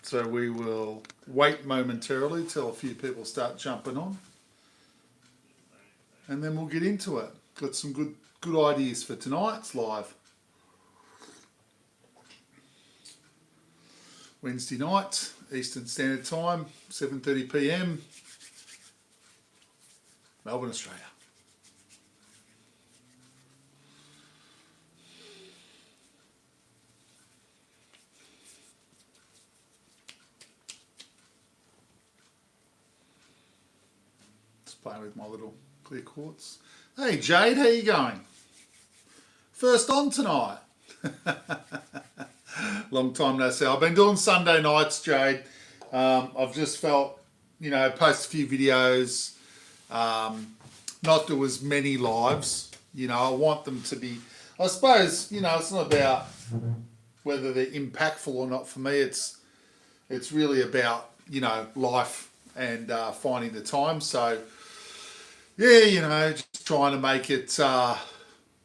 So we will wait momentarily till a few people start jumping on, and then we'll get into it. Got some good ideas for tonight's live. Wednesday night, Eastern Standard Time, 7:30 p.m, Melbourne, Australia. Just playing with my little clear quartz. Hey Jade, how you going? First on tonight. Long time no see. I've been doing Sunday nights, Jade. I've just felt, post a few videos, not do as many lives. I want them to be, I suppose, it's not about whether they're impactful or not for me. It's really about, life and finding the time. So, yeah, just trying to make it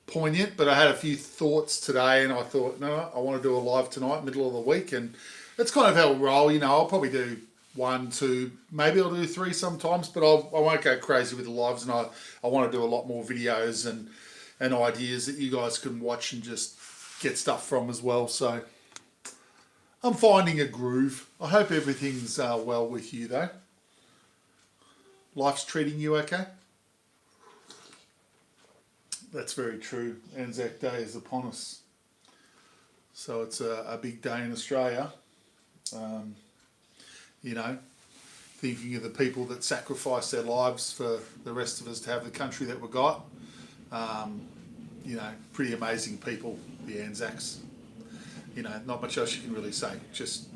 poignant. But I had a few thoughts today and I thought, no, I want to do a live tonight, middle of the week. And that's kind of how we roll. I'll probably do 1, 2, maybe I'll do 3 sometimes, but I won't go crazy with the lives. And I want to do a lot more videos and ideas that you guys can watch and just get stuff from as well. So I'm finding a groove. I hope everything's well with you though. Life's treating you okay? That's very true. Anzac Day is upon us. So it's a big day in Australia. Thinking of the people that sacrificed their lives for the rest of us to have the country that we got. Pretty amazing people, the Anzacs. Not much else you can really say. Just,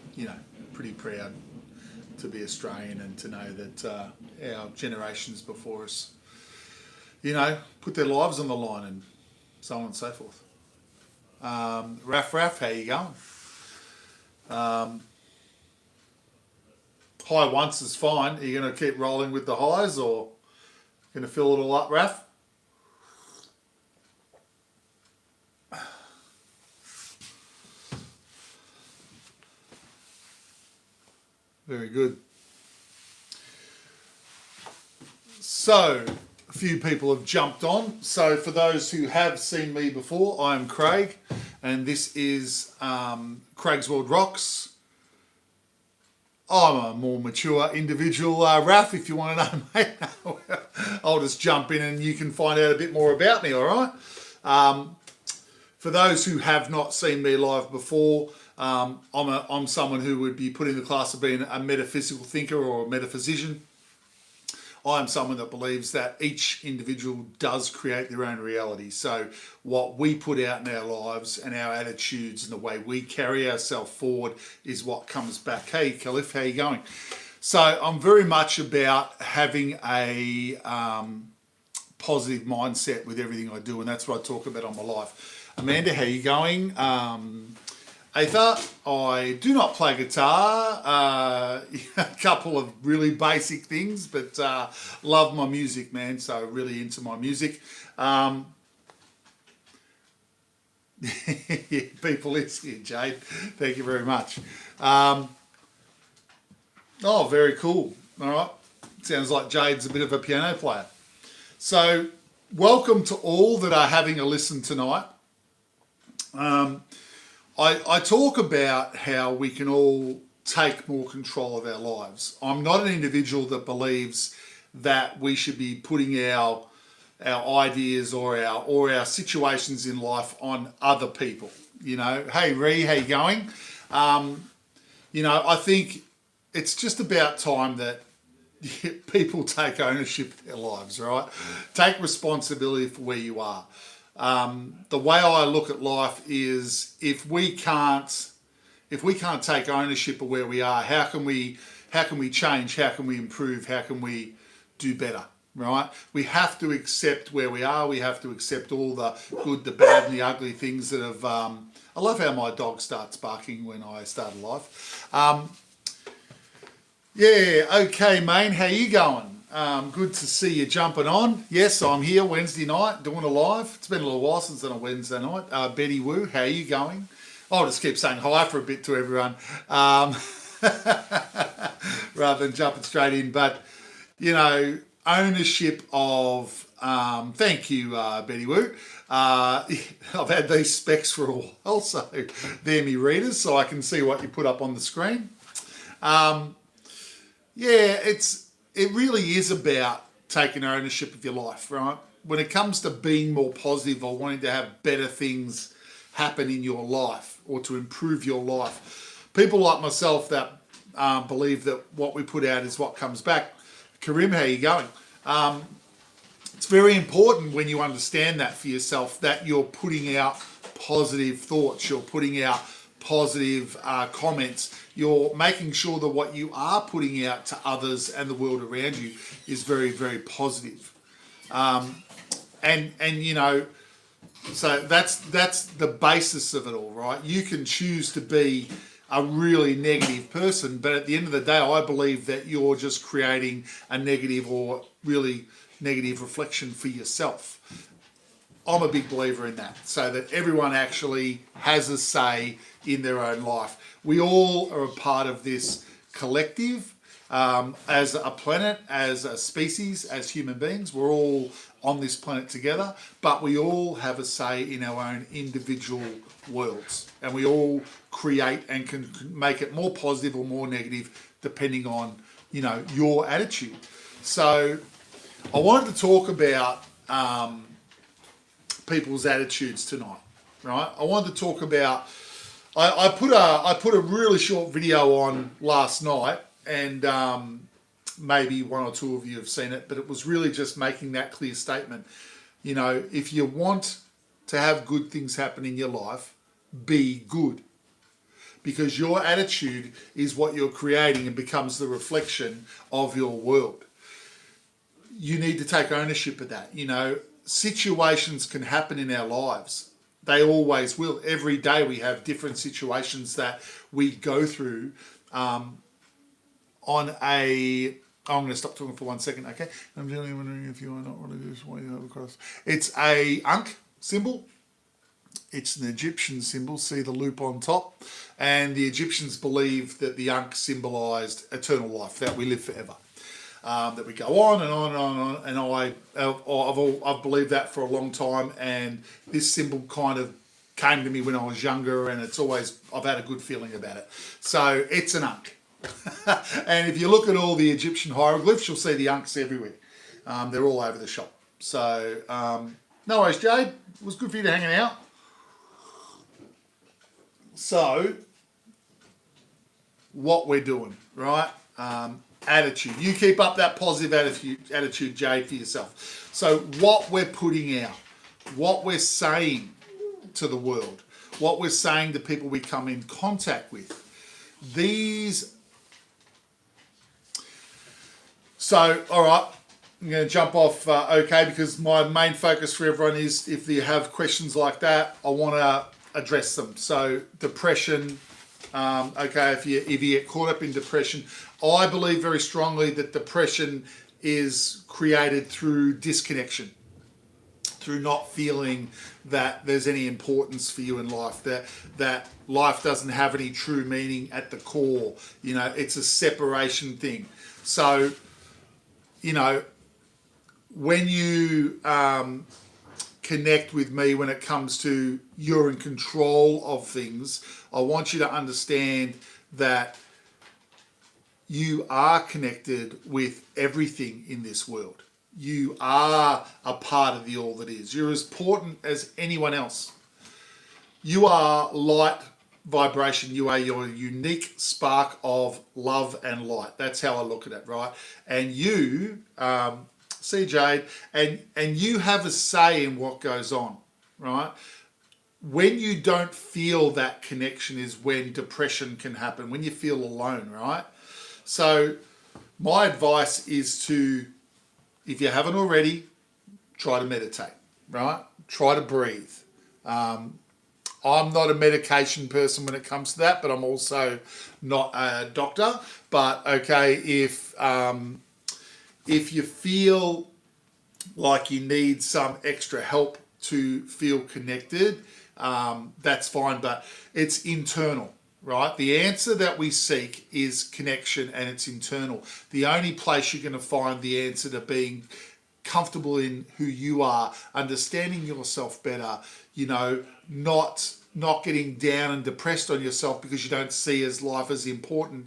pretty proud to be Australian and to know that our generations before us, put their lives on the line and so on and so forth. Raff, how you going? High once is fine. Are you going to keep rolling with the highs or going to fill it all up, Raff? Very good. So, a few people have jumped on. So for those who have seen me before, I am Craig, and this is Craig's World Rocks. I'm a more mature individual, Raph, if you want to know, mate. I'll just jump in and you can find out a bit more about me, all right? For those who have not seen me live before, I'm someone who would be put in the class of being a metaphysical thinker or a metaphysician. I am someone that believes that each individual does create their own reality. So what we put out in our lives and our attitudes and the way we carry ourselves forward is what comes back. Hey, Khalif, how you going? So I'm very much about having a positive mindset with everything I do, and that's what I talk about on my life. Amanda, how you going? Aether, I do not play guitar, a couple of really basic things, but love my music, man, so really into my music. People is here, Jade, thank you very much. Oh, very cool, all right, sounds like Jade's a bit of a piano player. So, welcome to all that are having a listen tonight. I talk about how we can all take more control of our lives. I'm not an individual that believes that we should be putting our ideas or our situations in life on other people. Hey Ree, how you going? I think it's just about time that people take ownership of their lives, right? Take responsibility for where you are. The way I look at life is if we can't take ownership of where we are, how can we change? How can we improve? How can we do better? Right? We have to accept where we are. We have to accept all the good, the bad, and the ugly things that have. I love how my dog starts barking when I start live. Yeah, okay, Maine, how you going? Good to see you jumping on. Yes, I'm here Wednesday night doing a live. It's been a little while since on a Wednesday night. Betty Woo, how you going? I'll just keep saying hi for a bit to everyone. rather than jumping straight in. But, you know, ownership of, thank you, Betty Woo. I've had these specs for a while, so they're me readers, so I can see what you put up on the screen. Yeah, it really is about taking ownership of your life, right? When it comes to being more positive or wanting to have better things happen in your life or to improve your life, people like myself that believe that what we put out is what comes back. Karim, how are you going? It's very important when you understand that for yourself, that you're putting out positive thoughts, you're putting out positive comments, you're making sure that what you are putting out to others and the world around you is very, very positive. And you know, so that's the basis of it all, right? You can choose to be a really negative person, but at the end of the day, I believe that you're just creating a negative or really negative reflection for yourself. I'm a big believer in that, so that everyone actually has a say in their own life. We all are a part of this collective, as a planet, as a species, as human beings. We're all on this planet together, but we all have a say in our own individual worlds, and we all create and can make it more positive or more negative depending on, you know, your attitude. So I wanted to talk about people's attitudes tonight, right? I wanted to talk about, I put a really short video on last night, and maybe one or two of you have seen it, but it was really just making that clear statement. You know, if you want to have good things happen in your life, be good. Because your attitude is what you're creating and becomes the reflection of your world. You need to take ownership of that. You know, situations can happen in our lives. They always will. Every day we have different situations that we go through I'm going to stop talking for 1 second, okay? I'm generally wondering if you are not religious, why you have a cross. It's a Ankh symbol. It's an Egyptian symbol. See the loop on top? And the Egyptians believed that the Ankh symbolised eternal life, that we live forever. That we go on and on and on and on. And I've believed that for a long time. And this symbol kind of came to me when I was younger, and I've had a good feeling about it. So it's an Ankh. And if you look at all the Egyptian hieroglyphs, you'll see the Ankhs everywhere. They're all over the shop. So, no worries, Jade. It was good for you to hang out. So, what we're doing, right? Attitude. You keep up that positive attitude, Jade, for yourself. So, what we're putting out, what we're saying to the world, what we're saying to people we come in contact with, So, all right, I'm going to jump off, okay, because my main focus for everyone is, if you have questions like that, I want to address them. So, depression, okay, if you get caught up in depression, I believe very strongly that depression is created through disconnection, through not feeling that there's any importance for you in life, that life doesn't have any true meaning at the core. You know, it's a separation thing. So, you know, when you connect with me when it comes to you're in control of things, I want you to understand that you are connected with everything in this world. You are a part of the all that is. You're as important as anyone else. You are light vibration. You are your unique spark of love and light. That's how I look at it, right? And you, see Jade, and you have a say in what goes on, right? When you don't feel that connection is when depression can happen, when you feel alone, right? So my advice is to, if you haven't already, try to meditate, right? Try to breathe. I'm not a medication person when it comes to that, but I'm also not a doctor. But okay, if you feel like you need some extra help to feel connected, that's fine, but it's internal, right? The answer that we seek is connection, and it's internal. The only place you're going to find the answer to being comfortable in who you are, understanding yourself better, not getting down and depressed on yourself because you don't see as life as important.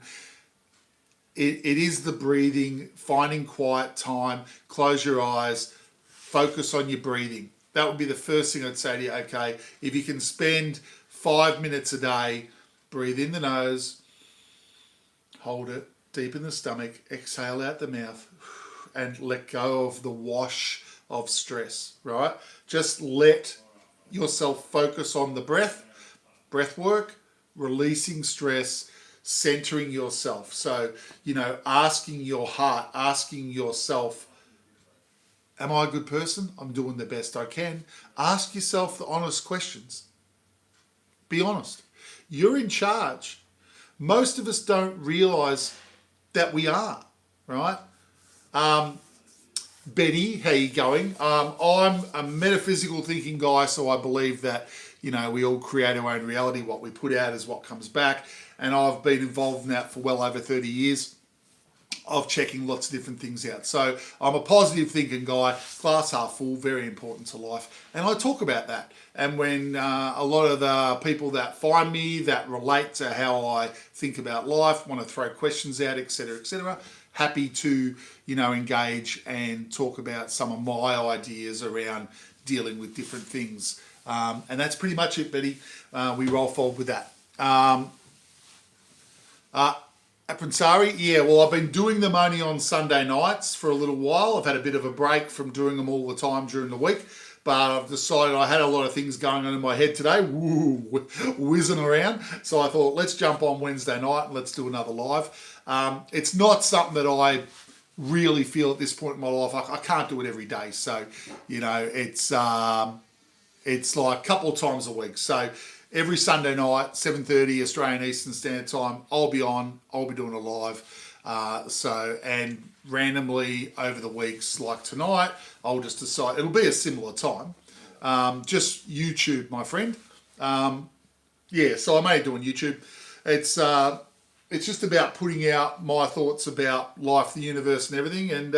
It is the breathing, finding quiet time, close your eyes, focus on your breathing. That would be the first thing I'd say to you. Okay, if you can spend 5 minutes a day, breathe in the nose, hold it deep in the stomach, exhale out the mouth, and let go of the wash of stress, right? Just let yourself focus on the breath work, releasing stress, centering yourself. So, asking your heart, asking yourself, am I a good person? I'm doing the best I can. Ask yourself the honest questions. Be honest. You're in charge. Most of us don't realize that we are, right? Betty, how you going? I'm a metaphysical thinking guy, so I believe that, we all create our own reality. What we put out is what comes back. And I've been involved in that for well over 30 years of checking lots of different things out. So I'm a positive thinking guy, glass half full, very important to life. And I talk about that. And when a lot of the people that find me that relate to how I think about life want to throw questions out, etc., happy to, engage and talk about some of my ideas around dealing with different things. And that's pretty much it, Betty. We roll forward with that. Appansari, yeah, well, I've been doing them only on Sunday nights for a little while. I've had a bit of a break from doing them all the time during the week, but I've decided I had a lot of things going on in my head today, whizzing around. So I thought, let's jump on Wednesday night and let's do another live. It's not something that I really feel at this point in my life. I can't do it every day. So, it's like a couple of times a week. So every Sunday night, 7:30 Australian Eastern Standard Time, I'll be on. I'll be doing a live. And randomly over the weeks, like tonight, I'll just decide. It'll be a similar time. Just YouTube, my friend. So I may do on YouTube. It's just about putting out my thoughts about life, the universe, and everything. And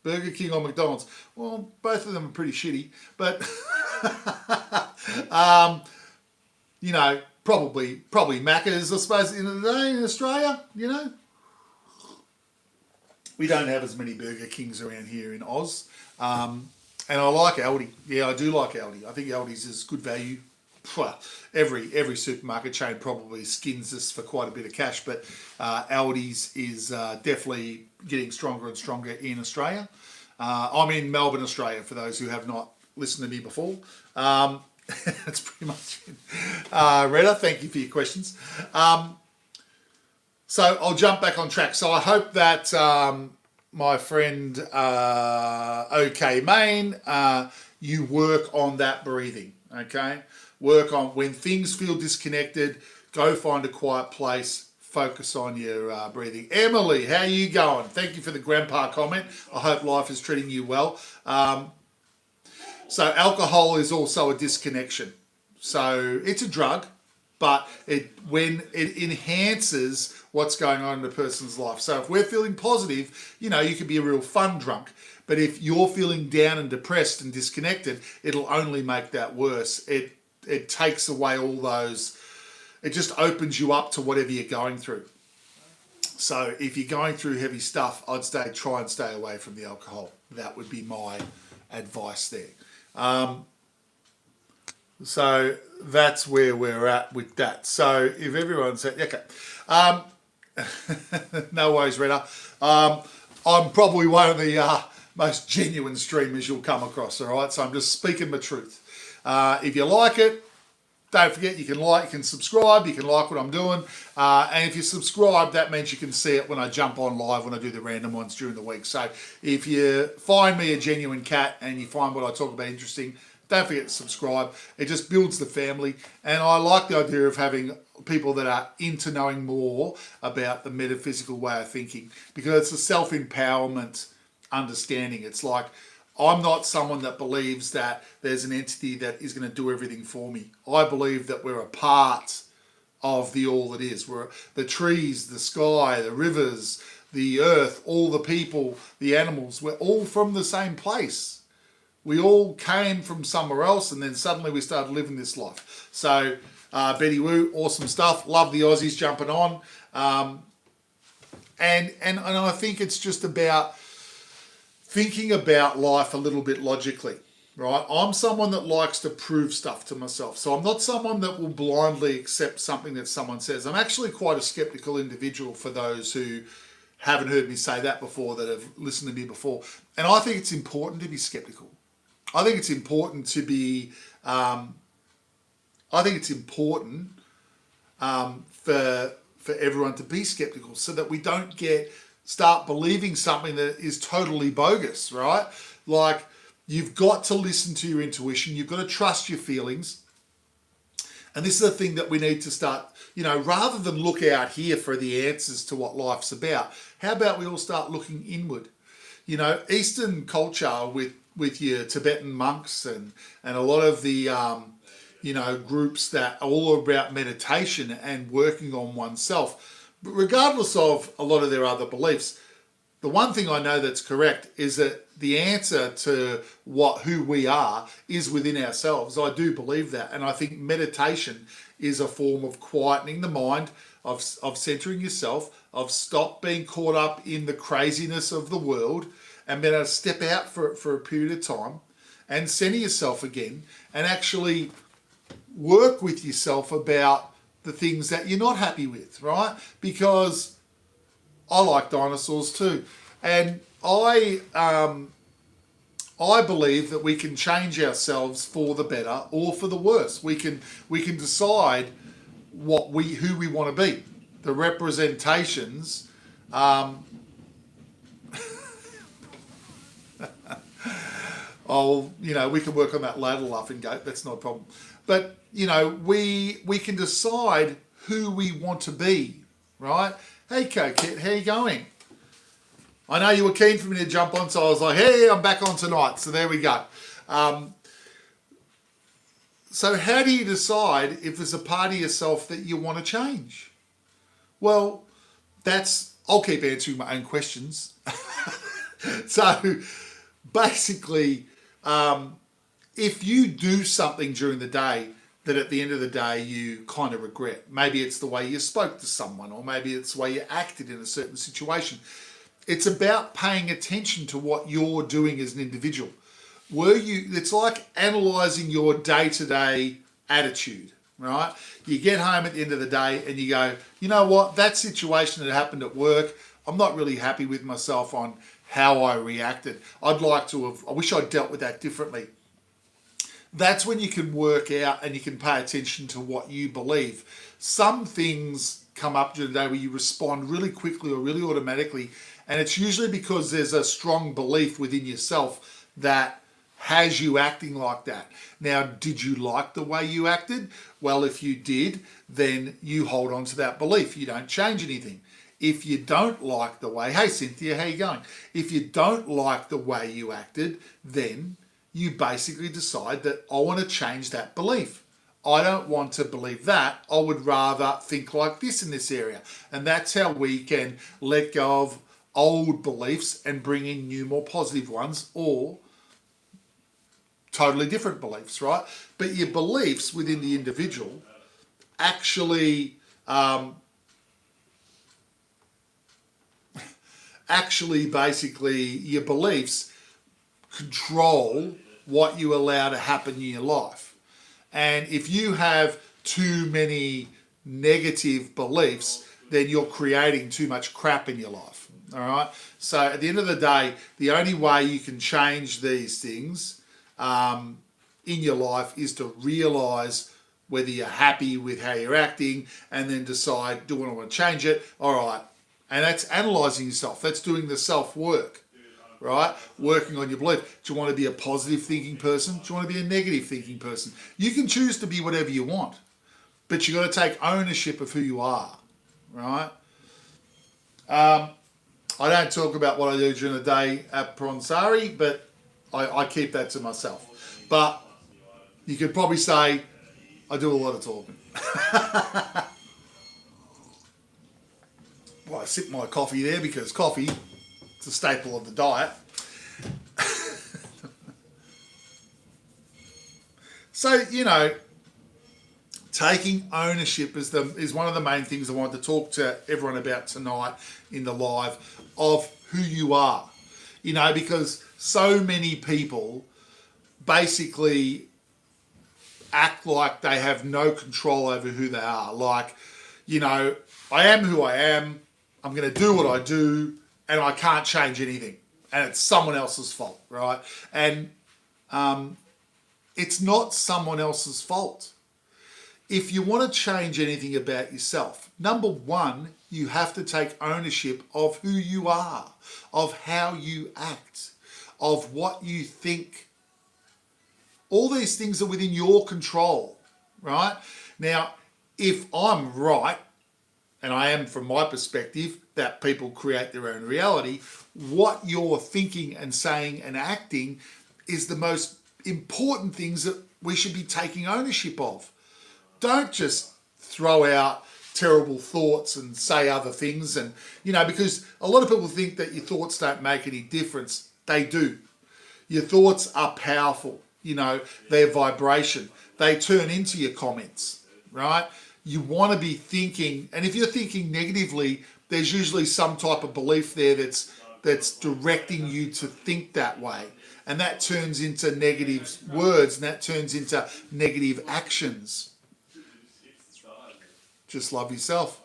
Burger King or McDonald's. Well, both of them are pretty shitty, but probably Macca's, I suppose, at the end of the day in Australia, We don't have as many Burger Kings around here in Oz. And I like Aldi. Yeah, I do like Aldi. I think Aldi's is good value. Every supermarket chain probably skins us for quite a bit of cash, but Aldi's is definitely getting stronger and stronger in Australia. I'm in Melbourne, Australia, for those who have not listened to me before. That's pretty much it. Retta, thank you for your questions. So I'll jump back on track. So I hope that my friend OK Main, you work on that breathing, okay? Work on when things feel disconnected, go find a quiet place, focus on your breathing. Emily, how you going? Thank you for the grandpa comment. I hope life is treating you well. So alcohol is also a disconnection. So it's a drug, but when it enhances what's going on in a person's life. So if we're feeling positive, you can be a real fun drunk. But if you're feeling down and depressed and disconnected, it'll only make that worse. It takes away all those, it just opens you up to whatever you're going through. So if you're going through heavy stuff, I'd try and stay away from the alcohol. That would be my advice there. So that's where we're at with that. So if everyone's okay, no worries, Retta. I'm probably one of the most genuine streamers you'll come across. All right, so I'm just speaking my truth. If you like it, don't forget you can subscribe, you can like what I'm doing, and if you subscribe, that means you can see it when I jump on live, when I do the random ones during the week. So if you find me a genuine cat and you find what I talk about interesting, don't forget to subscribe. It just builds the family, and I like the idea of having people that are into knowing more about the metaphysical way of thinking, because it's a self-empowerment understanding. It's like, I'm not someone that believes that there's an entity that is going to do everything for me. I believe that we're a part of the all that is. We're the trees, the sky, the rivers, the earth, all the people, the animals. We're all from the same place. We all came from somewhere else, and then suddenly we started living this life. So, Betty Woo, awesome stuff. Love the Aussies jumping on. And I think it's just about thinking about life a little bit logically, right? I'm someone that likes to prove stuff to myself. So I'm not someone that will blindly accept something that someone says. I'm actually quite a skeptical individual, for those who haven't heard me say that before, that have listened to me before. And I think it's important to be skeptical. I think it's important to be, for everyone to be skeptical, so that we don't start believing something that is totally bogus, right? Like, you've got to listen to your intuition. You've got to trust your feelings. And this is the thing that we need to start, rather than look out here for the answers to what life's about, how about we all start looking inward? Eastern culture with your Tibetan monks and a lot of the, groups that are all about meditation and working on oneself. But regardless of a lot of their other beliefs, the one thing I know that's correct is that the answer to who we are is within ourselves. I do believe that. And I think meditation is a form of quietening the mind, of centering yourself, of stop being caught up in the craziness of the world, and being able to step out for a period of time and center yourself again, and actually work with yourself about the things that you're not happy with, right? Because I like dinosaurs too. And I believe that we can change ourselves for the better or for the worse. We can decide who we want to be. The representations. We can work on that ladder laughing gate. That's not a problem. But we can decide who we want to be, right? Hey, Coquette, how you going? I know you were keen for me to jump on, so I was like, hey, I'm back on tonight. So there we go. So how do you decide if there's a part of yourself that you want to change? Well, I'll keep answering my own questions. So basically, if you do something during the day that at the end of the day you kind of regret, maybe it's the way you spoke to someone, or maybe it's the way you acted in a certain situation. It's about paying attention to what you're doing as an individual. It's like analysing your day-to-day attitude, right? You get home at the end of the day and you go, you know what, that situation that happened at work, I'm not really happy with myself on how I reacted. I wish I'd dealt with that differently. That's when you can work out and you can pay attention to what you believe. Some things come up during the day where you respond really quickly or really automatically, and it's usually because there's a strong belief within yourself that has you acting like that. Now, did you like the way you acted? Well, if you did, then you hold on to that belief. You don't change anything. If you don't like the way, hey Cynthia, how you going? If you don't like the way you acted, then you basically decide that I want to change that belief. I don't want to believe that. I would rather think like this in this area. And that's how we can let go of old beliefs and bring in new, more positive ones, or totally different beliefs, right? But your beliefs within the individual actually basically your beliefs control what you allow to happen in your life. And if you have too many negative beliefs, then you're creating too much crap in your life. All right. So at the end of the day, the only way you can change these things in your life is to realize whether you're happy with how you're acting, and then decide, do I want to change it? All right. And that's analyzing yourself. That's doing the self-work, right? Working on your belief. Do you want to be a positive thinking person? Do you want to be a negative thinking person? You can choose to be whatever you want, but you've got to take ownership of who you are, right? I don't talk about what I do during the day at Pronsari, but I keep that to myself. But you could probably say I do a lot of talking. Well, I sip my coffee there because coffee, it's a staple of the diet. So, taking ownership is one of the main things I wanted to talk to everyone about tonight in the live, of who you are. Because so many people basically act like they have no control over who they are. Like, I am who I am, I'm going to do what I do, and I can't change anything. And it's someone else's fault, right? And it's not someone else's fault. If you want to change anything about yourself, number one, you have to take ownership of who you are, of how you act, of what you think. All these things are within your control, right? Now, if I'm right, and I am from my perspective, that people create their own reality, what you're thinking and saying and acting is the most important things that we should be taking ownership of. Don't just throw out terrible thoughts and say other things, and because a lot of people think that your thoughts don't make any difference. They do. Your thoughts are powerful. Their vibration. They turn into your comments, right? You want to be thinking, and if you're thinking negatively, there's usually some type of belief there that's directing you to think that way. And that turns into negative words, and that turns into negative actions. Just love yourself.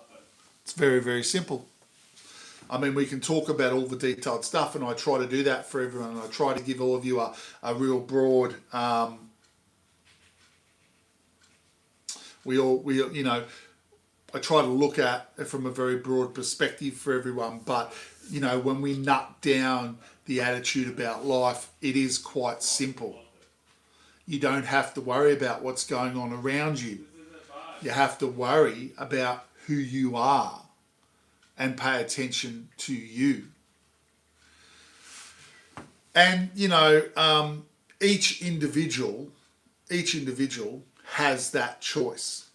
It's very, very simple. I mean, we can talk about all the detailed stuff, and I try to do that for everyone. And I try to give all of you a real broad, I try to look at it from a very broad perspective for everyone. But, when we nut down the attitude about life, it is quite simple. You don't have to worry about what's going on around you. You have to worry about who you are and pay attention to you. And, each individual has that choice.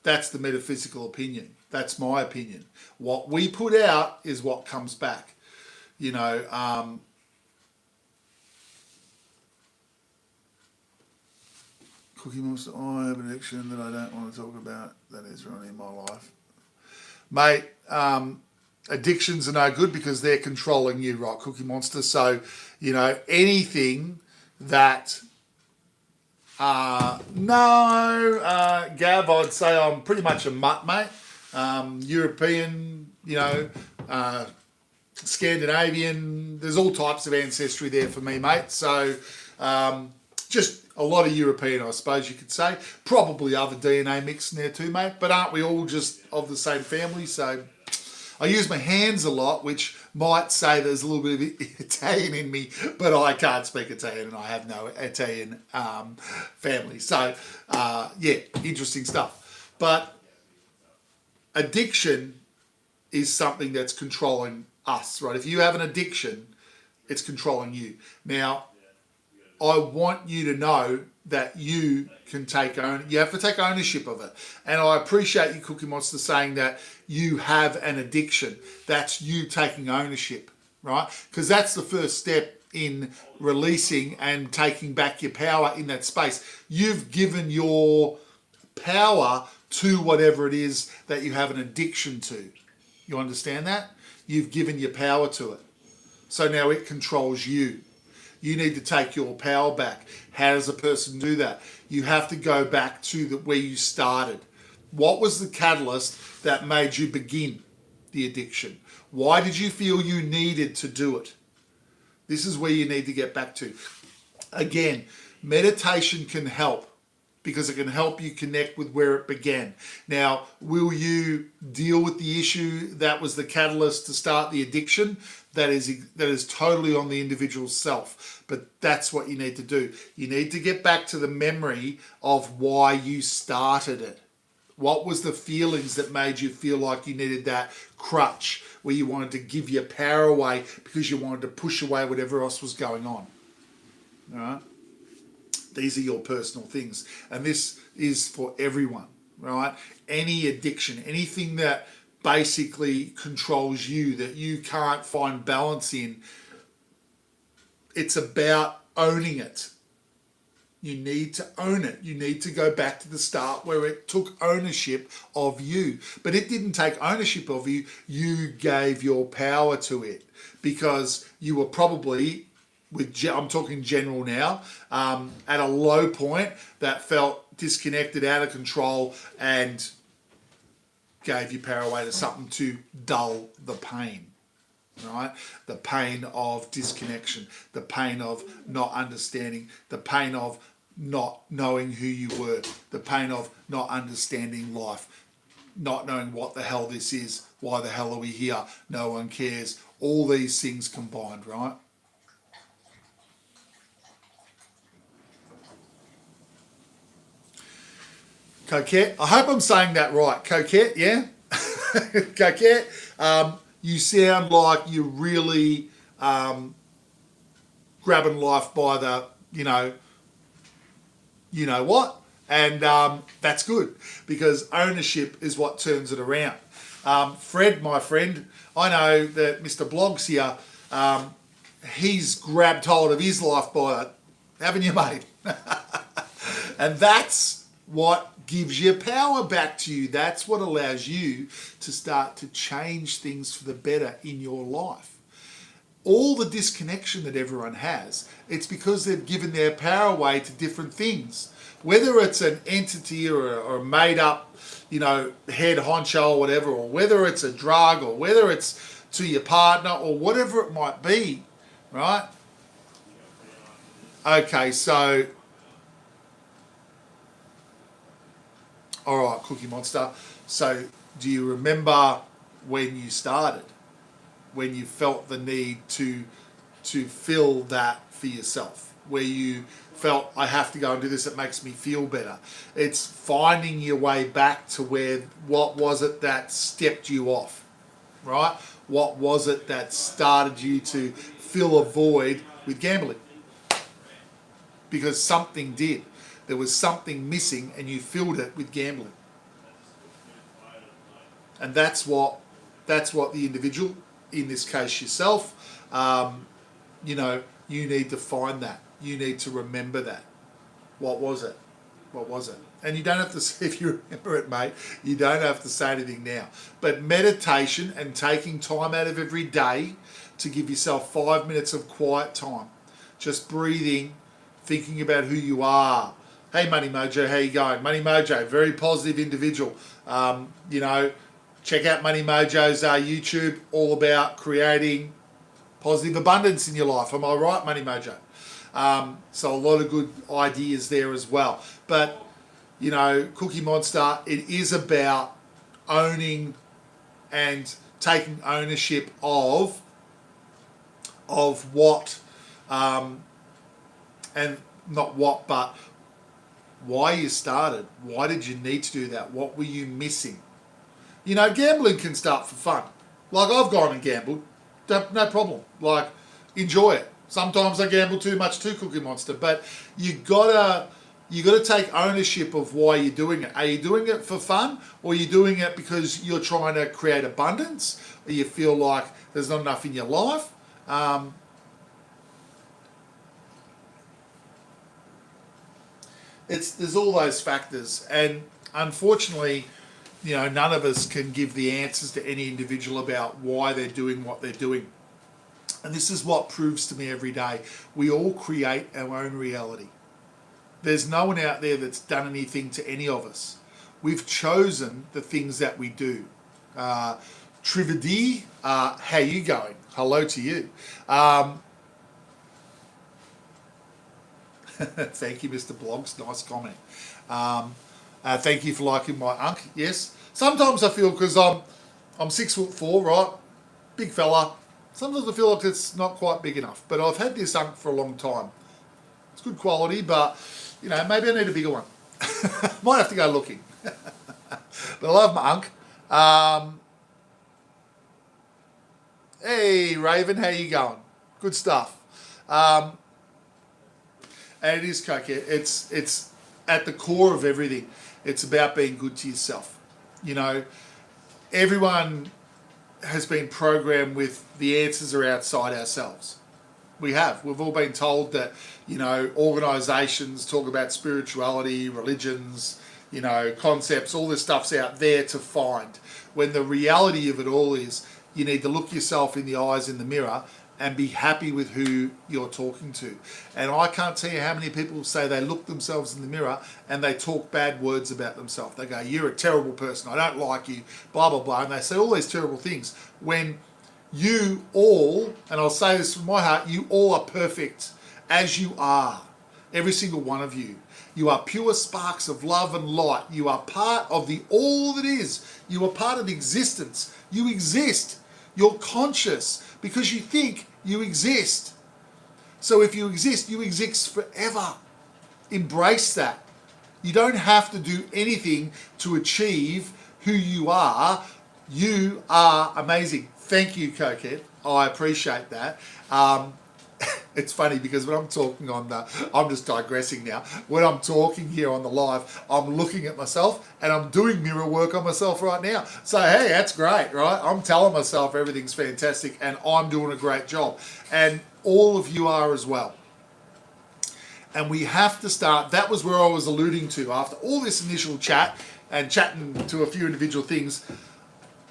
That's the metaphysical opinion. That's my opinion. What we put out is what comes back. Cookie Monster, I have an addiction that I don't want to talk about that is ruining my life. Mate, addictions are no good because they're controlling you, right, Cookie Monster? So, anything that... Gav, I'd say I'm pretty much a mutt, mate. European, Scandinavian, there's all types of ancestry there for me, mate. So, just a lot of European, I suppose you could say. Probably other DNA mixed in there too, mate. But aren't we all just of the same family? So I use my hands a lot, which might say there's a little bit of Italian in me, but I can't speak Italian and I have no Italian family. So, interesting stuff. But addiction is something that's controlling us, right? If you have an addiction, it's controlling you. Now, I want you to know that you can you have to take ownership of it. And I appreciate you, Cookie Monster, saying that you have an addiction. That's you taking ownership, right? Because that's the first step in releasing and taking back your power in that space. You've given your power to whatever it is that you have an addiction to. You understand that? You've given your power to it. So now it controls you. You need to take your power back. How does a person do that? You have to go back to where you started. What was the catalyst that made you begin the addiction? Why did you feel you needed to do it? This is where you need to get back to. Again, meditation can help because it can help you connect with where it began. Now, will you deal with the issue that was the catalyst to start the addiction? That is totally on the individual's self, but that's what you need to do. You need to get back to the memory of why you started it. What was the feelings that made you feel like you needed that crutch, where you wanted to give your power away because you wanted to push away whatever else was going on? All right? These are your personal things, and this is for everyone, right? Any addiction, anything that basically controls you, that you can't find balance in. It's about owning it. You need to own it. You need to go back to the start where it took ownership of you. But it didn't take ownership of you. You gave your power to it because you were probably, I'm talking general now, at a low point that felt disconnected, out of control, and gave your power away to something to dull the pain. Right? The pain of disconnection, the pain of not understanding, the pain of not knowing who you were, the pain of not understanding life, not knowing what the hell this is, why the hell are we here, no one cares, all these things combined, right? Coquette, I hope I'm saying that right. Coquette, yeah? Coquette, you sound like you're really grabbing life by the, you know what, and that's good because ownership is what turns it around. Fred, my friend, I know that Mr. Blogs here, he's grabbed hold of his life by it, haven't you, mate? And that's what gives your power back to you. That's what allows you to start to change things for the better in your life. All the disconnection that everyone has, it's because they've given their power away to different things. Whether it's an entity or a made up, head honcho or whatever, or whether it's a drug or whether it's to your partner or whatever it might be, right? Okay, so, all right, Cookie Monster. So do you remember when you started? When you felt the need to fill that for yourself, where you felt, I have to go and do this, it makes me feel better. It's finding your way back to what was it that stepped you off, right? What was it that started you to fill a void with gambling? Because something did. There was something missing and you filled it with gambling. And that's what the individual, in this case yourself, you need to find that. You need to remember that. What was it? What was it? And you don't have to, if you remember it, mate, you don't have to say anything now. But meditation and taking time out of every day to give yourself 5 minutes of quiet time, just breathing, thinking about who you are. Hey, Money Mojo, how you going? Money Mojo, very positive individual. Check out Money Mojo's YouTube, all about creating positive abundance in your life. Am I right, Money Mojo? So a lot of good ideas there as well. But, Cookie Monster, it is about owning and taking ownership of what, and not what, but why you started. Why did you need to do that? What were you missing? Gambling can start for fun. Like, I've gone and gambled. No problem. Like, enjoy it. Sometimes I gamble too much too, Cookie Monster. But you gotta take ownership of why you're doing it. Are you doing it for fun? Or are you doing it because you're trying to create abundance? Or you feel like there's not enough in your life? There's all those factors. And unfortunately, none of us can give the answers to any individual about why they're doing what they're doing. And this is what proves to me every day. We all create our own reality. There's no one out there that's done anything to any of us. We've chosen the things that we do. Trividi, how you going? Hello to you. Thank you, Mr. Blogs. Nice comment. Thank you for liking my unk. Yes. Sometimes I feel, because I'm 6'4", right? Big fella. Sometimes I feel like it's not quite big enough. But I've had this unk for a long time. It's good quality, but maybe I need a bigger one. Might have to go looking. But I love my unk. Hey Raven, how you going? Good stuff. And it is cocaine. It's at the core of everything. It's about being good to yourself. everyone has been programmed with the answers are outside ourselves. We have. We've all been told that, organisations talk about spirituality, religions, concepts, all this stuff's out there to find. When the reality of it all is you need to look yourself in the eyes in the mirror and be happy with who you're talking to. And I can't tell you how many people say they look themselves in the mirror and they talk bad words about themselves. They go, you're a terrible person, I don't like you, blah, blah, blah. And they say all these terrible things when you all, and I'll say this from my heart, you all are perfect as you are. Every single one of you. You are pure sparks of love and light. You are part of the all that is. You are part of existence. You exist. You're conscious because you think you exist. So if you exist forever. Embrace that. You don't have to do anything to achieve who you are. You are amazing. Thank you, Cokehead. I appreciate that. It's funny because when I'm talking I'm just digressing now. When I'm talking here on the live, I'm looking at myself and I'm doing mirror work on myself right now. So, hey, that's great, right? I'm telling myself everything's fantastic and I'm doing a great job. And all of you are as well. And we have to start, that was where I was alluding to after all this initial chat and chatting to a few individual things.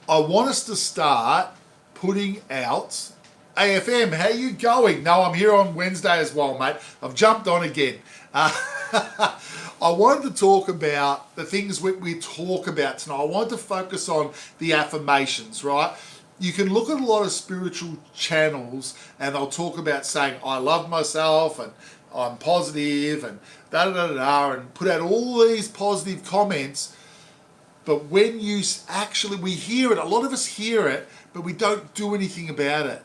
I want us to start putting out AFM, how you going? No, I'm here on Wednesday as well, mate. I've jumped on again. I wanted to talk about the things we talk about tonight. I wanted to focus on the affirmations, right? You can look at a lot of spiritual channels and they'll talk about saying, I love myself and I'm positive and da-da-da-da-da and put out all these positive comments. But when we hear it, a lot of us hear it, but we don't do anything about it.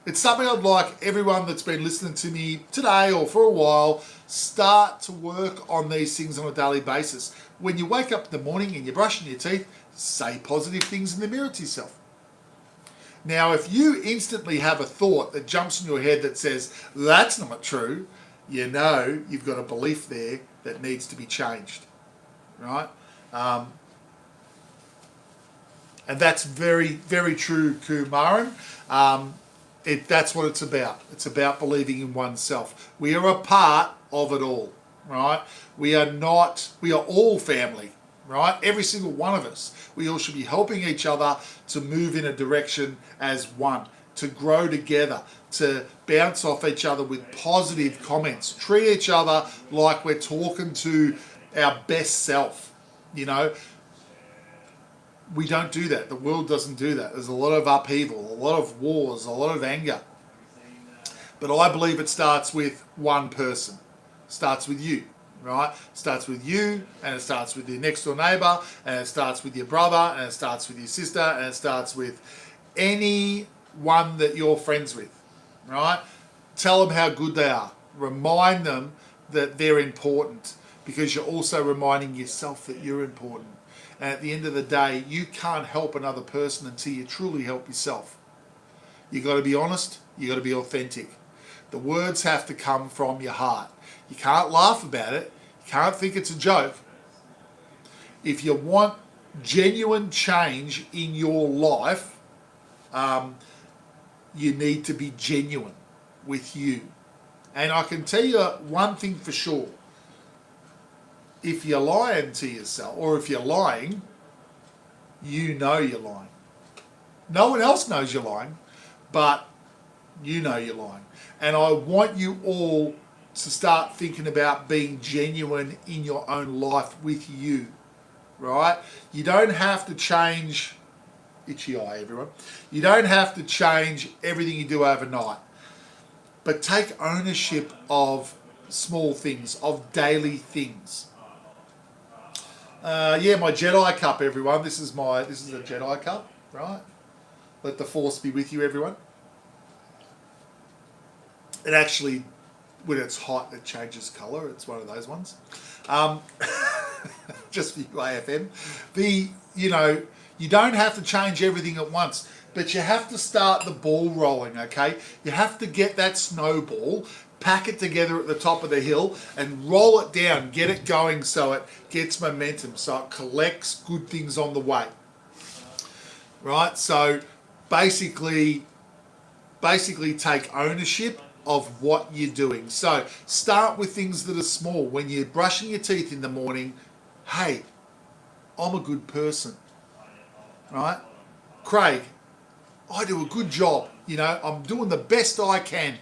It's something I'd like everyone that's been listening to me today or for a while, start to work on these things on a daily basis. When you wake up in the morning and you're brushing your teeth, say positive things in the mirror to yourself. Now, if you instantly have a thought that jumps in your head that says, that's not true, you've got a belief there that needs to be changed, right? And that's very, very true, Kumaran. That's what it's about. It's about believing in oneself. We are a part of it all, right? We are all family, right? Every single one of us. We all should be helping each other to move in a direction as one, to grow together, to bounce off each other with positive comments. Treat each other like we're talking to our best self, We don't do that. The world doesn't do that. There's a lot of upheaval, a lot of wars, a lot of anger. But I believe it starts with one person. It starts with you, right? It starts with you, and it starts with your next door neighbour, and it starts with your brother, and it starts with your sister, and it starts with anyone that you're friends with, right? Tell them how good they are. Remind them that they're important because you're also reminding yourself that you're important. And at the end of the day, you can't help another person until you truly help yourself. You've got to be honest. You've got to be authentic. The words have to come from your heart. You can't laugh about it. You can't think it's a joke. If you want genuine change in your life, you need to be genuine with you. And I can tell you one thing for sure. If you're lying to yourself, or if you're lying, you know you're lying. No one else knows you're lying, but you know you're lying. And I want you all to start thinking about being genuine in your own life with you, right? You don't have to change, itchy eye everyone, you don't have to change everything you do overnight, but take ownership of small things, of daily things. My Jedi cup, everyone. This is a Jedi cup, right? Let the Force be with you, everyone. It actually, when it's hot, it changes colour. It's one of those ones. Just for you, AFM. You don't have to change everything at once, but you have to start the ball rolling, okay? You have to get that snowball, pack it together at the top of the hill and roll it down, get it going so it gets momentum, so it collects good things on the way. right? So basically take ownership of what you're doing. So start with things that are small. When you're brushing your teeth in the morning, hey, I'm a good person, right? Craig, I do a good job. You know, I'm doing the best I can.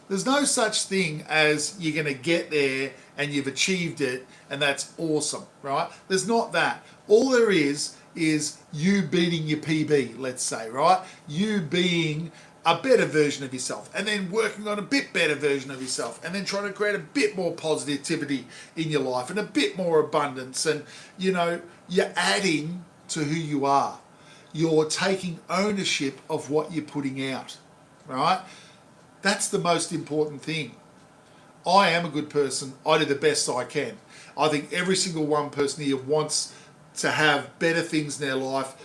There's no such thing as you're going to get there and you've achieved it and that's awesome, right? There's not that. All there is you beating your PB, let's say, right? You being a better version of yourself and then working on a bit better version of yourself and then trying to create a bit more positivity in your life and a bit more abundance. And, you know, you're adding to who you are. You're taking ownership of what you're putting out, right? That's the most important thing. I am a good person. I do the best I can. I think every single one person here wants to have better things in their life.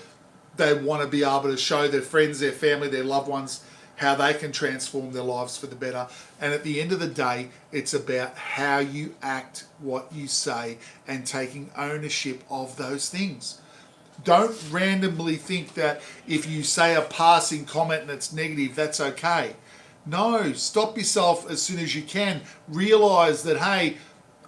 They want to be able to show their friends, their family, their loved ones how they can transform their lives for the better. And at the end of the day, it's about how you act, what you say, and taking ownership of those things. Don't randomly think that if you say a passing comment and it's negative, that's okay. No, stop yourself as soon as you can. Realize that, hey,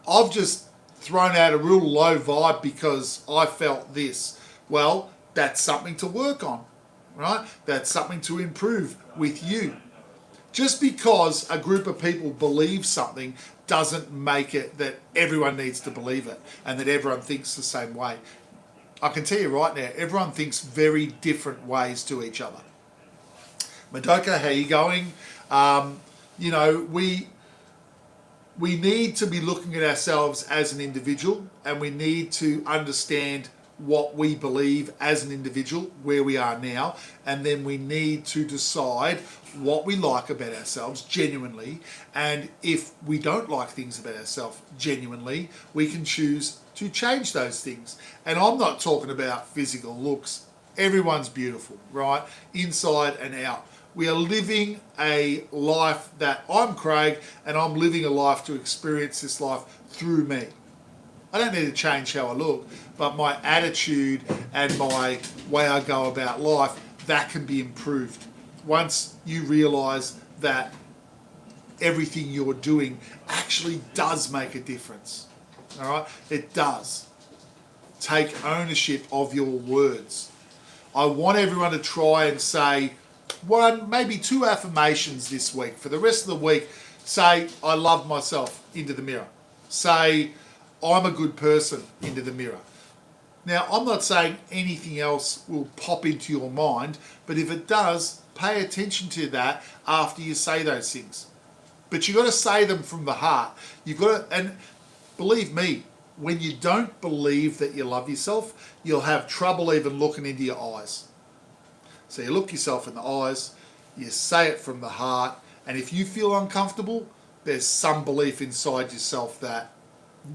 I've just thrown out a real low vibe because I felt this. Well, that's something to work on, right? That's something to improve with you. Just because a group of people believe something doesn't make it that everyone needs to believe it and that everyone thinks the same way. I can tell you right now, everyone thinks very different ways to each other. Madoka, how you going? You know, we need to be looking at ourselves as an individual and we need to understand what we believe as an individual, where we are now, and then we need to decide what we like about ourselves genuinely, and if we don't like things about ourselves genuinely, we can choose to change those things. And I'm not talking about physical looks. Everyone's beautiful, right? Inside and out. We are living a life that I'm Craig, and I'm living a life to experience this life through me. I don't need to change how I look, but my attitude and my way I go about life, that can be improved. Once you realise that everything you're doing actually does make a difference. All right? It does. Take ownership of your words. I want everyone to try and say one, maybe two affirmations this week. For the rest of the week, say, I love myself into the mirror. Say, I'm a good person into the mirror. Now, I'm not saying anything else will pop into your mind, but if it does, pay attention to that after you say those things. But you've got to say them from the heart. You've got to, and believe me, when you don't believe that you love yourself, you'll have trouble even looking into your eyes. So you look yourself in the eyes, you say it from the heart, and if you feel uncomfortable, there's some belief inside yourself that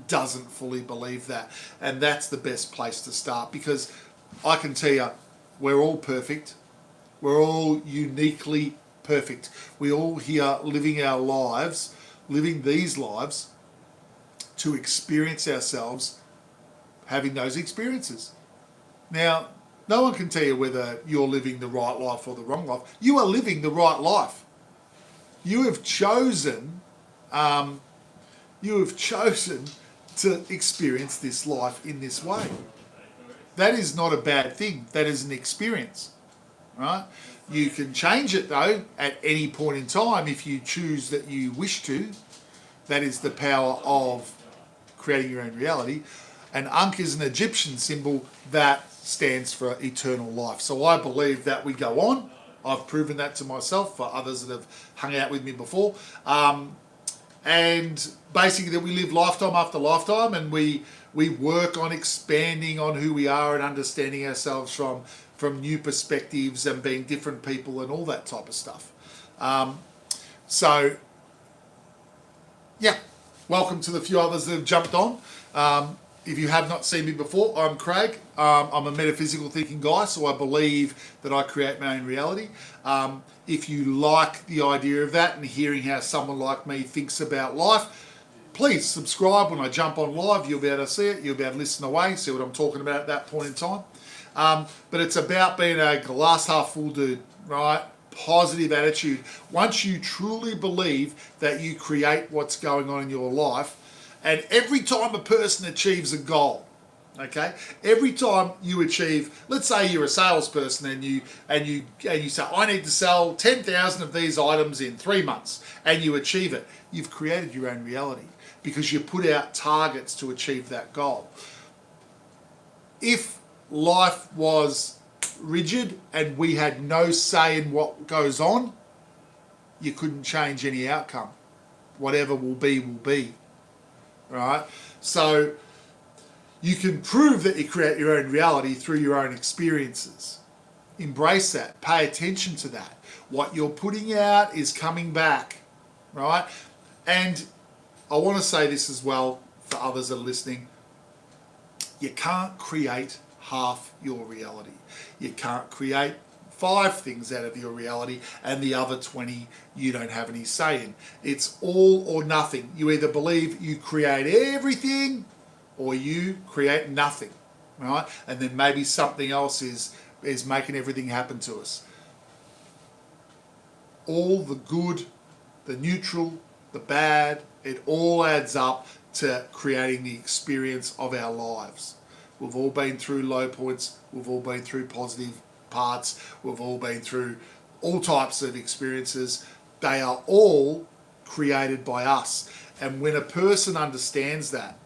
doesn't fully believe that. And that's the best place to start, because I can tell you, we're all perfect. We're all uniquely perfect. We all here living our lives, living these lives to experience ourselves having those experiences. Now, no one can tell you whether you're living the right life or the wrong life. You are living the right life. You have chosen to experience this life in this way. That is not a bad thing. That is an experience, right? You can change it though at any point in time if you choose that you wish to. That is the power of creating your own reality. And Ankh is an Egyptian symbol that stands for eternal life. So I believe that we go on. I've proven that to myself, for others that have hung out with me before. And basically that we live lifetime after lifetime, and we work on expanding on who we are and understanding ourselves from new perspectives and being different people and all that type of stuff. So, yeah, welcome to the few others that have jumped on. If you have not seen me before, I'm Craig. I'm a metaphysical thinking guy, so I believe that I create my own reality. If you like the idea of that and hearing how someone like me thinks about life, please subscribe. When I jump on live, you'll be able to see it. You'll be able to listen away, see what I'm talking about at that point in time. But it's about being a glass half full dude, right? Positive attitude. Once you truly believe that you create what's going on in your life, and every time a person achieves a goal, okay, every time you achieve, let's say you're a salesperson and you say, I need to sell 10,000 of these items in 3 months, and you achieve it, you've created your own reality because you put out targets to achieve that goal. If life was rigid and we had no say in what goes on, you couldn't change any outcome. Whatever will be, right? So you can prove that you create your own reality through your own experiences. Embrace that. Pay attention to that. What you're putting out is coming back, right? And I want to say this as well for others that are listening. You can't create half your reality. You can't create 5 things out of your reality and the other 20 you don't have any say in. It's all or nothing. You either believe you create everything or you create nothing, right? And then maybe something else is making everything happen to us. All the good, the neutral, the bad, it all adds up to creating the experience of our lives. We've all been through low points. We've all been through positive parts. We've all been through all types of experiences. They are all created by us. And when a person understands that,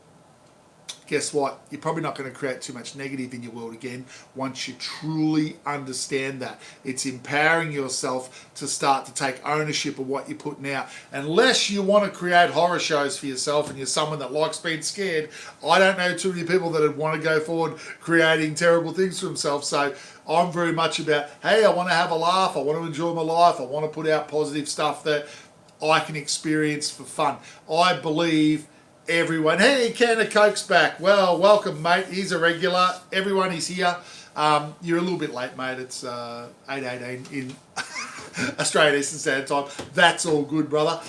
guess what? You're probably not going to create too much negative in your world again once you truly understand that. It's empowering yourself to start to take ownership of what you're putting out. Unless you want to create horror shows for yourself and you're someone that likes being scared, I don't know too many people that would want to go forward creating terrible things for themselves. So I'm very much about, hey, I want to have a laugh. I want to enjoy my life. I want to put out positive stuff that I can experience for fun. I believe everyone, hey, can of Coke's back. Well, welcome, mate. He's a regular. Everyone is here. You're a little bit late, mate. It's 8:18 in Australian Eastern Standard Time. That's all good, brother.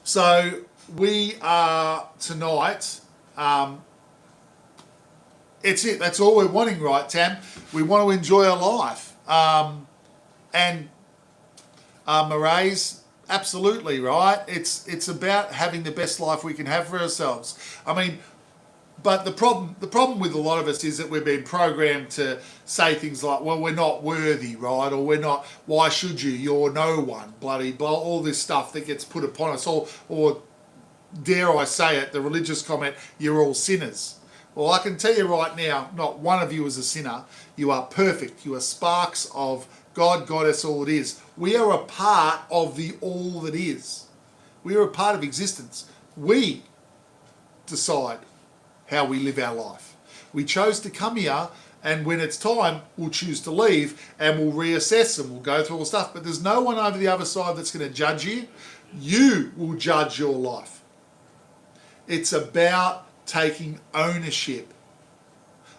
So we are tonight. It's it. That's all we're wanting, right, Tam? We want to enjoy our life. And Marae's, absolutely, right? It's about having the best life we can have for ourselves. I mean, but the problem with a lot of us is that we've been programmed to say things like, well, we're not worthy, right? Or we're not, why should you? You're no one, bloody blah, all this stuff that gets put upon us. Or dare I say it, the religious comment, you're all sinners. Well, I can tell you right now, not one of you is a sinner. You are perfect. You are sparks of God, Goddess, all it is. We are a part of the all that is. We are a part of existence. We decide how we live our life. We chose to come here, and when it's time, we'll choose to leave, and we'll reassess, and we'll go through all the stuff. But there's no one over the other side that's going to judge you. You will judge your life. It's about taking ownership.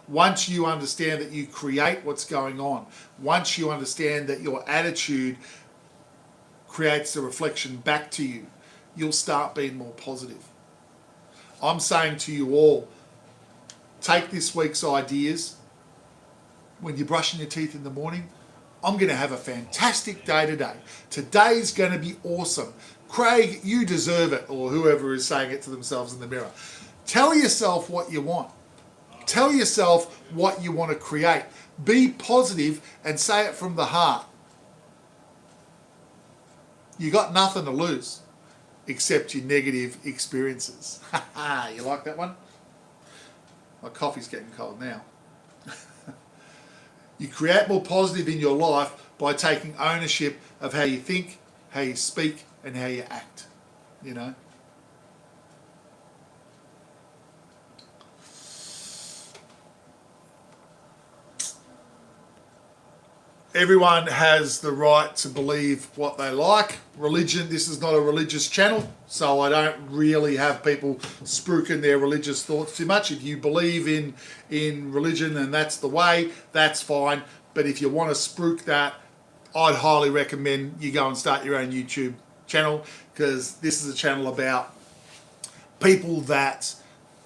Once you understand that you create what's going on, once you understand that your attitude creates a reflection back to you, you'll start being more positive. I'm saying to you all, take this week's ideas. When you're brushing your teeth in the morning, I'm going to have a fantastic day today. Today's going to be awesome. Craig, you deserve it, or whoever is saying it to themselves in the mirror. Tell yourself what you want. Tell yourself what you want to create. Be positive and say it from the heart. You got nothing to lose except your negative experiences. You like that one? My coffee's getting cold now. You create more positive in your life by taking ownership of how you think, how you speak, and how you act. You know? Everyone has the right to believe what they like. Religion, this is not a religious channel, so I don't really have people spruiking their religious thoughts too much. If you believe in religion and that's the way, that's fine. But if you want to spruik that, I'd highly recommend you go and start your own YouTube channel, because this is a channel about people that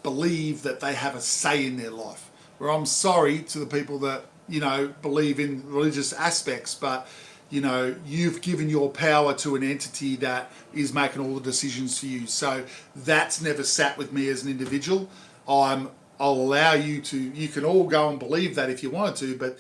believe that they have a say in their life. or I'm sorry to the people that, believe in religious aspects, but, you've given your power to an entity that is making all the decisions for you. So that's never sat with me as an individual. I'll allow you can all go and believe that if you wanted to, but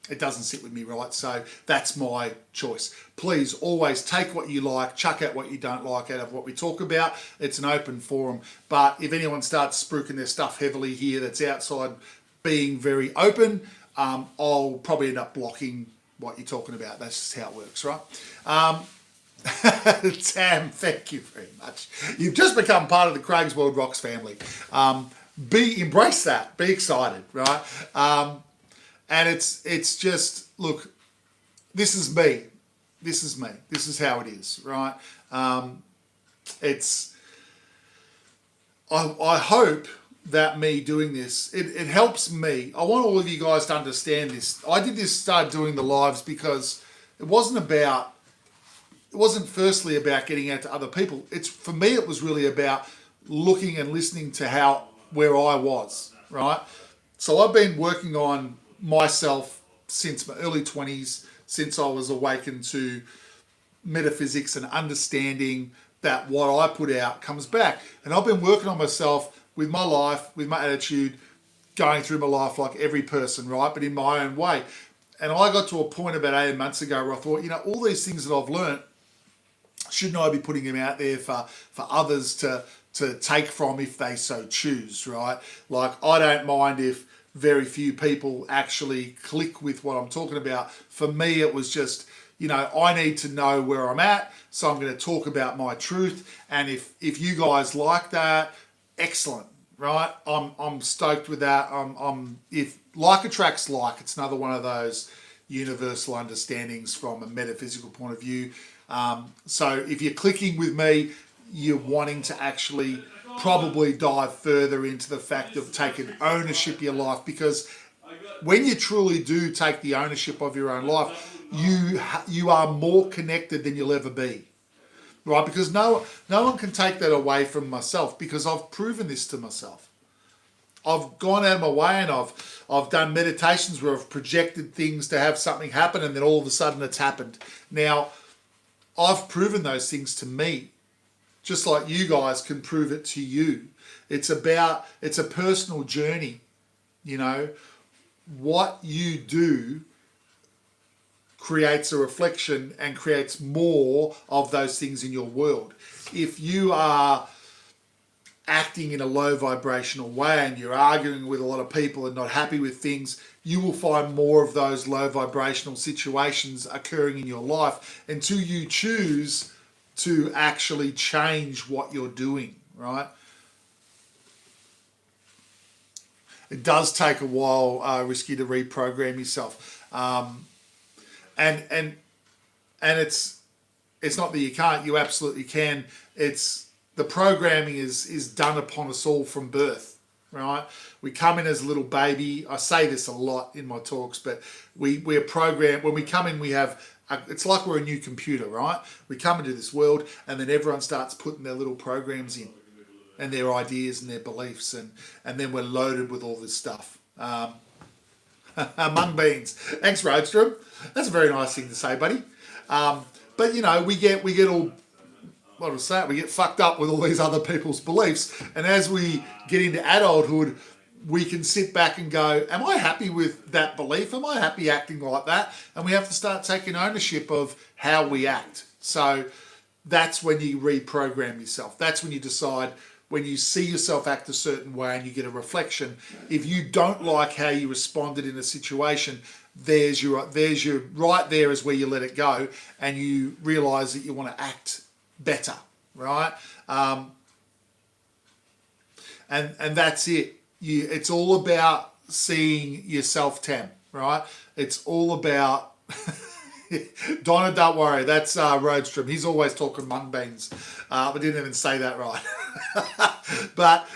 it doesn't sit with me, right? So that's my choice. Please always take what you like, chuck out what you don't like out of what we talk about. It's an open forum. But if anyone starts spruiking their stuff heavily here that's outside being very open, I'll probably end up blocking what you're talking about. That's just how it works, right? Tam, thank you very much. You've just become part of the Craig's World Rocks family. Embrace that. Be excited, right? And it's just, look, this is me. This is me. This is how it is, right? I hope that me doing this, it helps me. I want all of you guys to understand this. I did start doing the lives because it wasn't firstly about getting out to other people. For me, it was really about looking and listening to where I was, right? So I've been working on myself since my early 20s, since I was awakened to metaphysics and understanding that what I put out comes back. And I've been working on myself with my life, with my attitude, going through my life like every person, right? But in my own way. And I got to a point about 18 months ago where I thought, all these things that I've learned, shouldn't I be putting them out there for others to take from if they so choose, right? Like, I don't mind if very few people actually click with what I'm talking about. For me, it was just, I need to know where I'm at, so I'm going to talk about my truth. And if you guys like that, excellent, right? I'm stoked with that. If like attracts like, it's another one of those universal understandings from a metaphysical point of view. So if you're clicking with me, you're wanting to actually probably dive further into the fact of taking ownership of your life, because when you truly do take the ownership of your own life, you are more connected than you'll ever be, right? Because no one can take that away from myself, because I've proven this to myself. I've gone out of my way and I've done meditations where I've projected things to have something happen, and then all of a sudden it's happened. Now, I've proven those things to me, just like you guys can prove it to you. It's a personal journey. What you do creates a reflection and creates more of those things in your world. If you are acting in a low vibrational way and you're arguing with a lot of people and not happy with things, you will find more of those low vibrational situations occurring in your life until you choose to actually change what you're doing, right? It does take a while, Risky, to reprogram yourself. And it's not that you can't, you absolutely can. The programming is done upon us all from birth, right? We come in as a little baby. I say this a lot in my talks, but we're programmed. When we come in, it's like we're a new computer, right? We come into this world and then everyone starts putting their little programs in and their ideas and their beliefs, and then we're loaded with all this stuff. Mung beans. Thanks, Roadstrom. That's a very nice thing to say, buddy. But we get all, what was that? We get fucked up with all these other people's beliefs, and as we get into adulthood, we can sit back and go, am I happy with that belief? Am I happy acting like that? And we have to start taking ownership of how we act. So that's when you reprogram yourself. That's when you decide, when you see yourself act a certain way and you get a reflection, if you don't like how you responded in a situation, there's your right there is where you let it go and you realize that you want to act better, right? And that's it. It's all about seeing yourself, Tam, right? It's all about Donna, don't worry, that's Roadstrom. He's always talking mung beans. I didn't even say that right. But,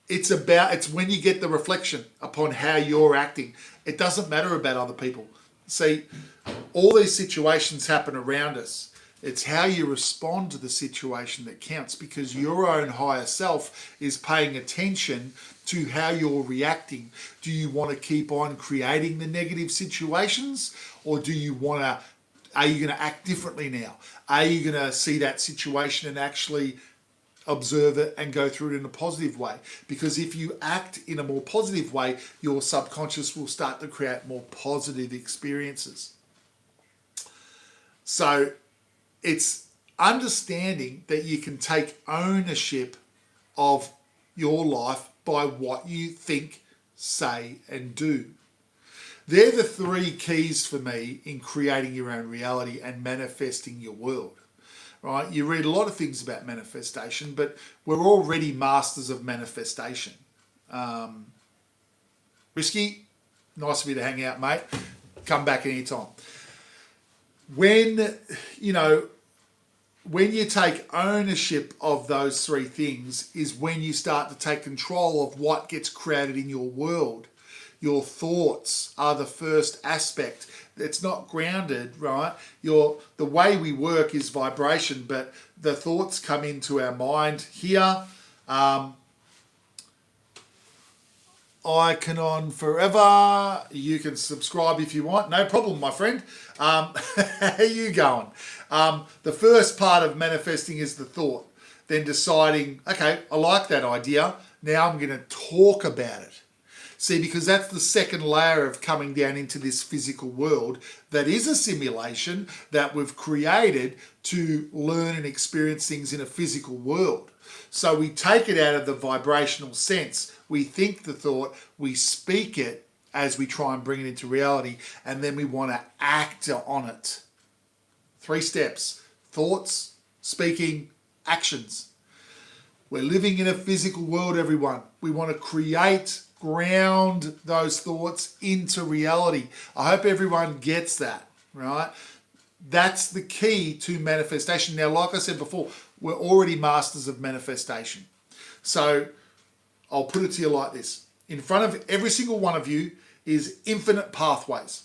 it's when you get the reflection upon how you're acting. It doesn't matter about other people. See, all these situations happen around us. It's how you respond to the situation that counts, because your own higher self is paying attention to how you're reacting. Do you want to keep on creating the negative situations, or do you want to, are you going to act differently now? Are you going to see that situation and actually observe it and go through it in a positive way? Because if you act in a more positive way, your subconscious will start to create more positive experiences. So it's understanding that you can take ownership of your life by what you think, say, and do. They're the three keys for me in creating your own reality and manifesting your world. Right? You read a lot of things about manifestation, but we're already masters of manifestation. Risky, nice of you to hang out, mate. Come back anytime. When you take ownership of those three things is when you start to take control of what gets created in your world. Your thoughts are the first aspect. It's not grounded, right? The way we work is vibration, but the thoughts come into our mind here. Icon forever. You can subscribe if you want. No problem, my friend. How are you going? The first part of manifesting is the thought. Then deciding, okay, I like that idea. Now I'm going to talk about it. See, because that's the second layer of coming down into this physical world that is a simulation that we've created to learn and experience things in a physical world. So we take it out of the vibrational sense. We think the thought, we speak it as we try and bring it into reality, and then we want to act on it. 3 steps: thoughts, speaking, actions. We're living in a physical world, everyone. We want to ground those thoughts into reality. I hope everyone gets that, right? That's the key to manifestation. Now, like I said before, we're already masters of manifestation. So I'll put it to you like this. In front of every single one of you is infinite pathways.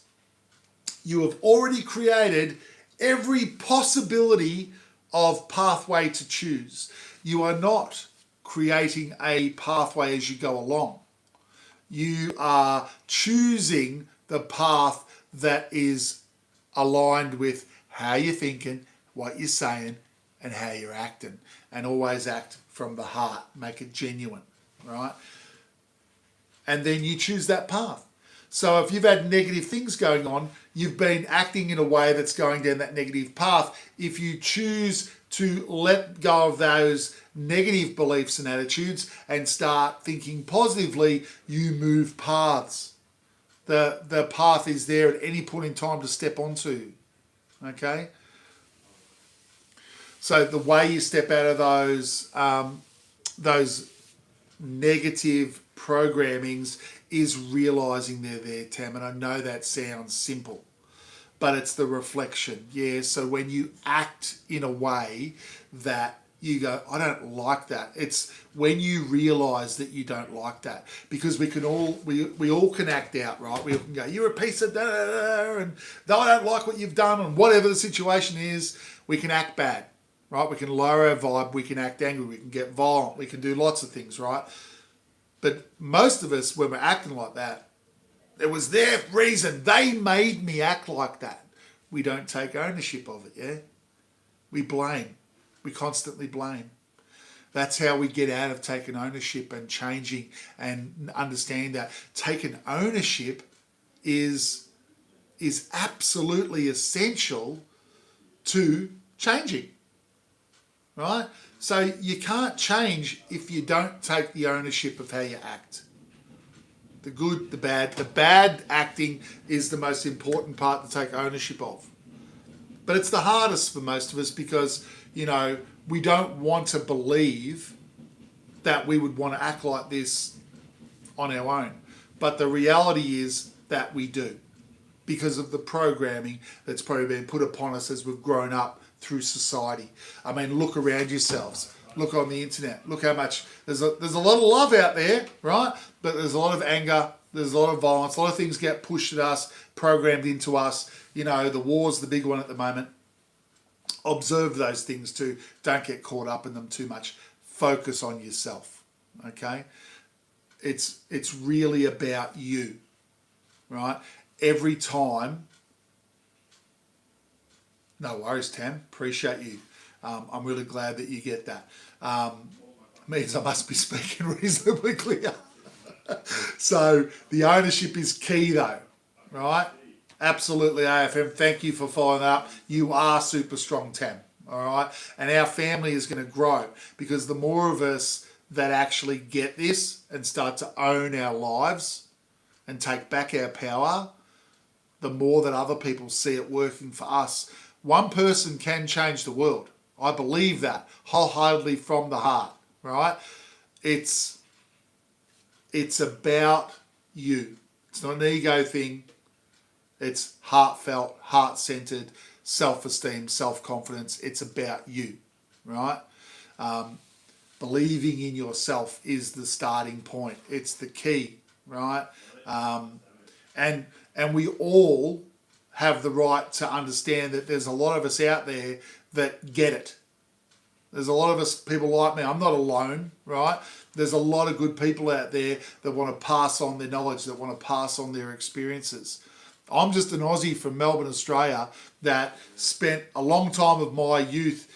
You have already created every possibility of pathway to choose. You are not creating a pathway as you go along. You are choosing the path that is aligned with how you're thinking, what you're saying, and how you're acting. And always act from the heart. Make it genuine, right? And then you choose that path. So if you've had negative things going on, you've been acting in a way that's going down that negative path. If you choose to let go of those negative beliefs and attitudes and start thinking positively, you move paths. The path is there at any point in time to step onto. Okay? So the way you step out of those negative programmings is realizing they're there, Tam. And I know that sounds simple, but it's the reflection. Yeah, so when you act in a way that you go, I don't like that. It's when you realize that you don't like that, because we all can act out, right? We all can go, you're a piece of da, and no, I don't like what you've done, and whatever the situation is, we can act bad, right? We can lower our vibe, we can act angry, we can get violent, we can do lots of things, right? But most of us, when we're acting like that, it was their reason. They made me act like that. We don't take ownership of it, yeah? We blame. We constantly blame. That's how we get out of taking ownership and changing and understand that taking ownership is absolutely essential to changing, right? So you can't change if you don't take the ownership of how you act. The good, the bad. The bad acting is the most important part to take ownership of. But it's the hardest for most of us because, we don't want to believe that we would want to act like this on our own. But the reality is that we do, because of the programming that's probably been put upon us as we've grown up through society. I mean, look around yourselves. Look on the internet. Look how much there's a lot of love out there, right? But there's a lot of anger. There's a lot of violence. A lot of things get pushed at us, programmed into us. The war's the big one at the moment. Observe those things too. Don't get caught up in them too much. Focus on yourself. Okay. it's really about you, right? Every time. No worries, Tam. Appreciate you. I'm really glad that you get that. Means I must be speaking reasonably clear. So the ownership is key though, right? Absolutely, AFM. Thank you for following up. You are super strong, Tam. All right. And our family is going to grow because the more of us that actually get this and start to own our lives and take back our power, the more that other people see it working for us. One person can change the world. I believe that wholeheartedly from the heart, right? It's about you. It's not an ego thing. It's heartfelt, heart-centered, self-esteem, self-confidence. It's about you, right? Believing in yourself is the starting point. It's the key, right? And we all have the right to understand that there's a lot of us out there that get it. There's a lot of us, people like me. I'm not alone, right? There's a lot of good people out there that want to pass on their knowledge, that want to pass on their experiences. I'm just an Aussie from Melbourne, Australia, that spent a long time of my youth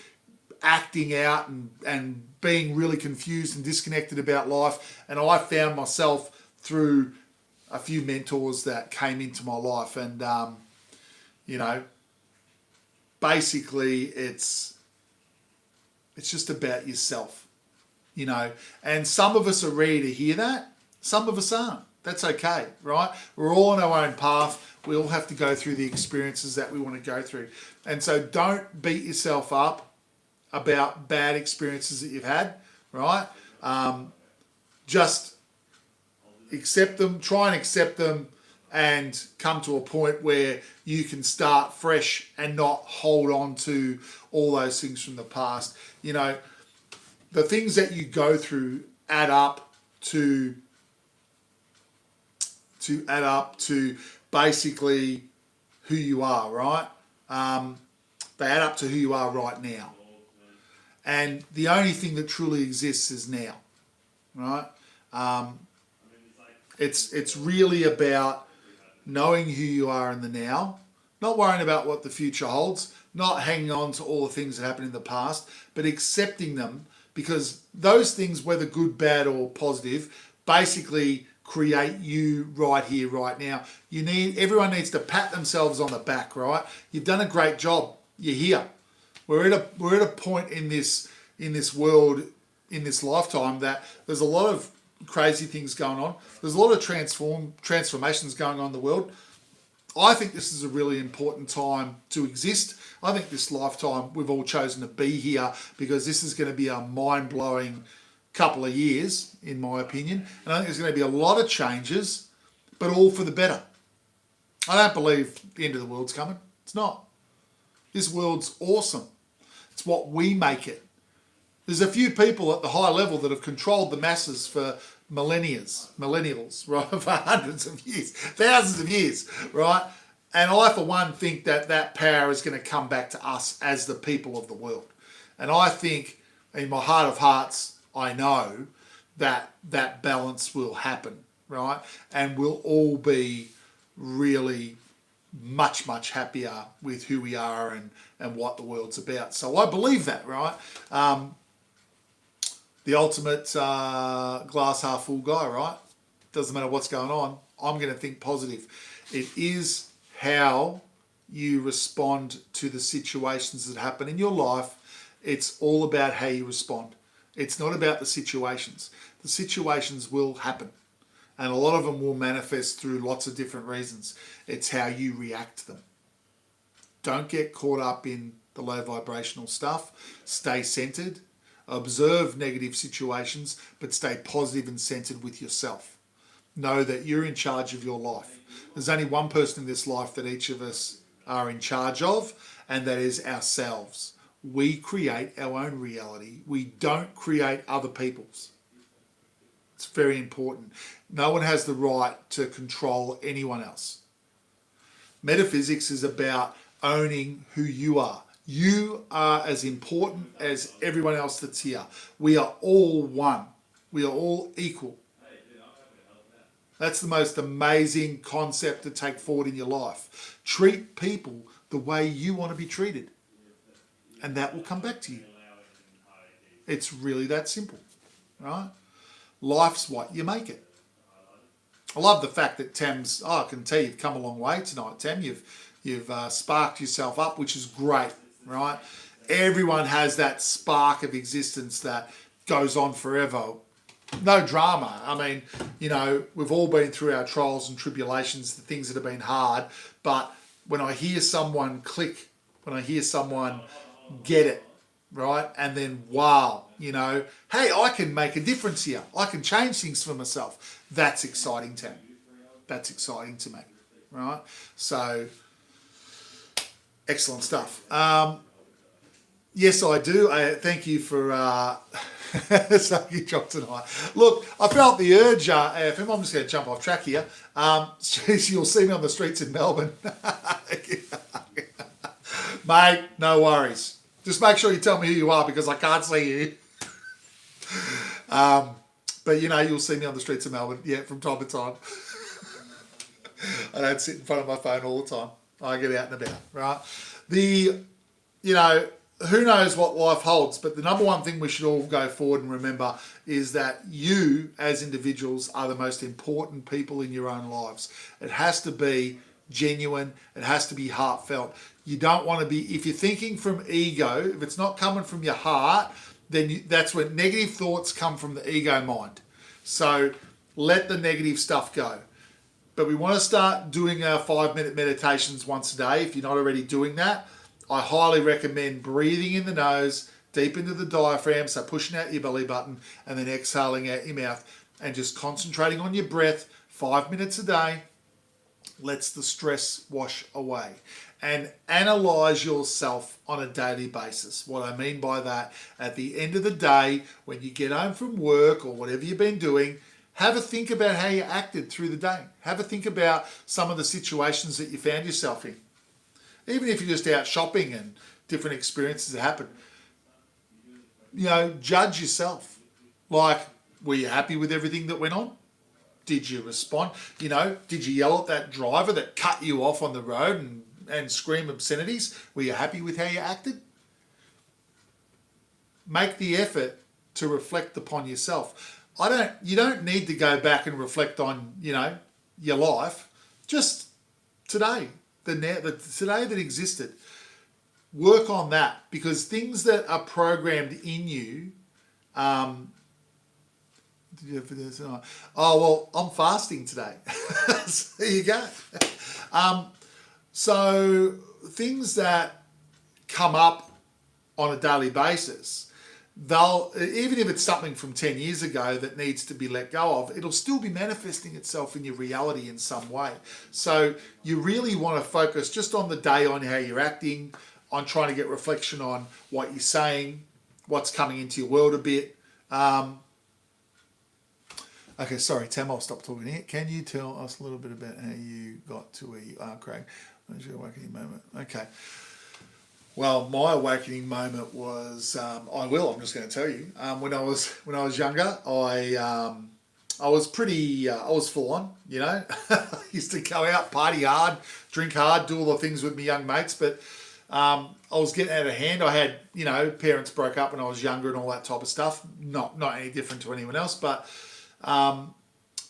acting out and being really confused and disconnected about life. And I found myself through a few mentors that came into my life. And, basically it's just about yourself, and some of us are ready to hear that. Some of us aren't. That's okay, right? We're all on our own path. We all have to go through the experiences that we want to go through. And so don't beat yourself up about bad experiences that you've had, right? Just accept them, try and accept them, and come to a point where you can start fresh and not hold on to all those things from the past. The things that you go through add up to basically who you are, right? They add up to who you are right now. And the only thing that truly exists is now, right? It's really about knowing who you are in the now, not worrying about what the future holds, not hanging on to all the things that happened in the past, but accepting them, because those things, whether good, bad, or positive, basically create you right here, right now. Everyone needs to pat themselves on the back, right? You've done a great job. You're here. We're at a point in this world, in this lifetime, that there's a lot of crazy things going on. There's a lot of transformations going on in the world. I think this is a really important time to exist. I think this lifetime we've all chosen to be here because this is going to be a mind-blowing couple of years, in my opinion. And I think there's going to be a lot of changes, but all for the better. I don't believe the end of the world's coming. It's not. This world's awesome. It's what we make it. There's a few people at the high level that have controlled the masses for millennials, right, for hundreds of years, thousands of years, right? And I, for one, think that power is going to come back to us as the people of the world. And I think, in my heart of hearts, I know that balance will happen, right? And we'll all be really much, much happier with who we are and what the world's about. So I believe that, right? The ultimate glass half full guy, right? Doesn't matter what's going on. I'm going to think positive. It is how you respond to the situations that happen in your life. It's all about how you respond. It's not about the situations. The situations will happen. And a lot of them will manifest through lots of different reasons. It's how you react to them. Don't get caught up in the low vibrational stuff. Stay centered. Observe negative situations, but stay positive and centered with yourself. Know that you're in charge of your life. There's only one person in this life that each of us are in charge of, and that is ourselves. We create our own reality. We don't create other people's. It's very important. No one has the right to control anyone else. Metaphysics is about owning who you are. You are as important as everyone else that's here. We are all one. We are all equal. That's the most amazing concept to take forward in your life. Treat people the way you want to be treated, and that will come back to you. It's really that simple, right? Life's what you make it. I love the fact that Tam's, I can tell you've come a long way tonight, Tam. You've sparked yourself up, which is great, right? Everyone has that spark of existence that goes on forever. No drama. I mean, you know, we've all been through our trials and tribulations, the things that have been hard. But when I hear someone click, when I hear someone get it, right? And then, wow, you know, hey, I can make a difference here. I can change things for myself. That's exciting, Tam. That's exciting to me, right? So, excellent stuff. Yes, I do. Thank you for sucking job tonight. Look, I felt the urge, AFM, I'm just going to jump off track here. You'll see me on the streets in Melbourne. Mate, no worries. Just make sure you tell me who you are because I can't see you. But, you know, you'll see me on the streets of Melbourne, yeah, from time to time. I don't sit in front of my phone all the time. I get out and about, right? You know, who knows what life holds, but the number one thing we should all go forward and remember is that you, as individuals, are the most important people in your own lives. It has to be genuine. It has to be heartfelt. You don't want to be, if you're thinking from ego, if it's not coming from your heart, then that's when negative thoughts come from the ego mind. So let the negative stuff go. But we want to start doing our 5-minute meditations once a day. If you're not already doing that, I highly recommend breathing in the nose, deep into the diaphragm, so pushing out your belly button, and then exhaling out your mouth, and just concentrating on your breath 5 minutes a day. Lets the stress wash away. And analyze yourself on a daily basis. What I mean by that, at the end of the day, when you get home from work or whatever you've been doing, have a think about how you acted through the day. Have a think about some of the situations that you found yourself in. Even if you're just out shopping and different experiences that happen. You know, judge yourself. Like, were you happy with everything that went on? Did you respond? You know, did you yell at that driver that cut you off on the road and scream obscenities? Were you happy with how you acted? Make the effort to reflect upon yourself. You don't need to go back and reflect on, you know, your life. Just today, the today that existed. Work on that, because things that are programmed in you. Oh well, I'm fasting today. So there you go. So things that come up on a daily basis, even if it's something from 10 years ago that needs to be let go of, it'll still be manifesting itself in your reality in some way. So you really want to focus just on the day, on how you're acting, on trying to get reflection on what you're saying, what's coming into your world a bit. Okay, sorry, Tam, I'll stop talking here. Can you tell us a little bit about how you got to where you are, Craig? What was your awakening moment? Okay. Well, my awakening moment was, I'm just going to tell you, when I was younger, I was full on, you know. I used to go out, party hard, drink hard, do all the things with my young mates, but I was getting out of hand. I had, you know, parents broke up when I was younger and all that type of stuff. Not any different to anyone else, but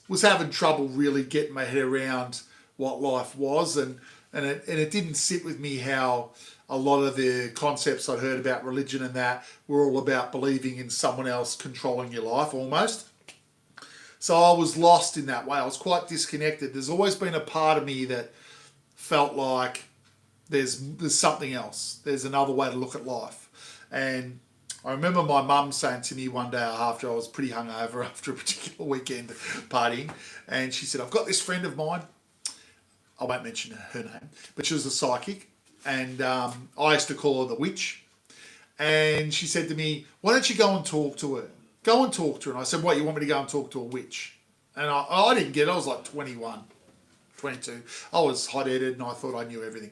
was having trouble really getting my head around what life was, and it didn't sit with me how a lot of the concepts I'd heard about religion and that were all about believing in someone else controlling your life almost. So I was lost in that way. I was quite disconnected. There's always been a part of me that felt like there's something else. There's another way to look at life. And I remember my mum saying to me one day after I was pretty hungover after a particular weekend partying, and she said, I've got this friend of mine. I won't mention her name, but she was a psychic, and I used to call her the witch. And she said to me, why don't you go and talk to her? Go and talk to her. And I said, what, you want me to go and talk to a witch? And I didn't get it. I was like 21, 22. I was hot-headed and I thought I knew everything.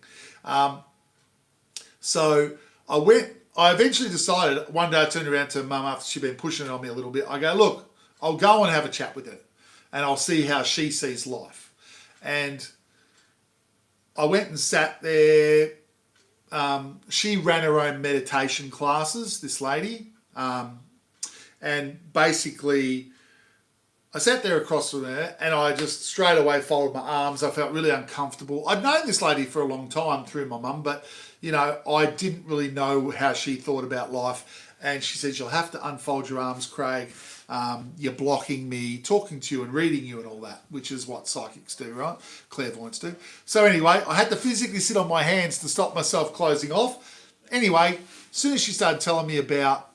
So I went. I eventually decided, one day I turned around to Mum after she'd been pushing it on me a little bit. I go, look, I'll go and have a chat with her. and I'll see how she sees life. And I went and sat there. She ran her own meditation classes, this lady. And basically, I sat there across from her and I just straight away folded my arms. I felt really uncomfortable. I'd known this lady for a long time through my mum, but, you know, I didn't really know how she thought about life. And she said, you'll have to unfold your arms, Craig. You're blocking me talking to you and reading you and all that, which is what psychics do, right? Clairvoyants do. So anyway, I had to physically sit on my hands to stop myself closing off. Anyway, as soon as she started telling me about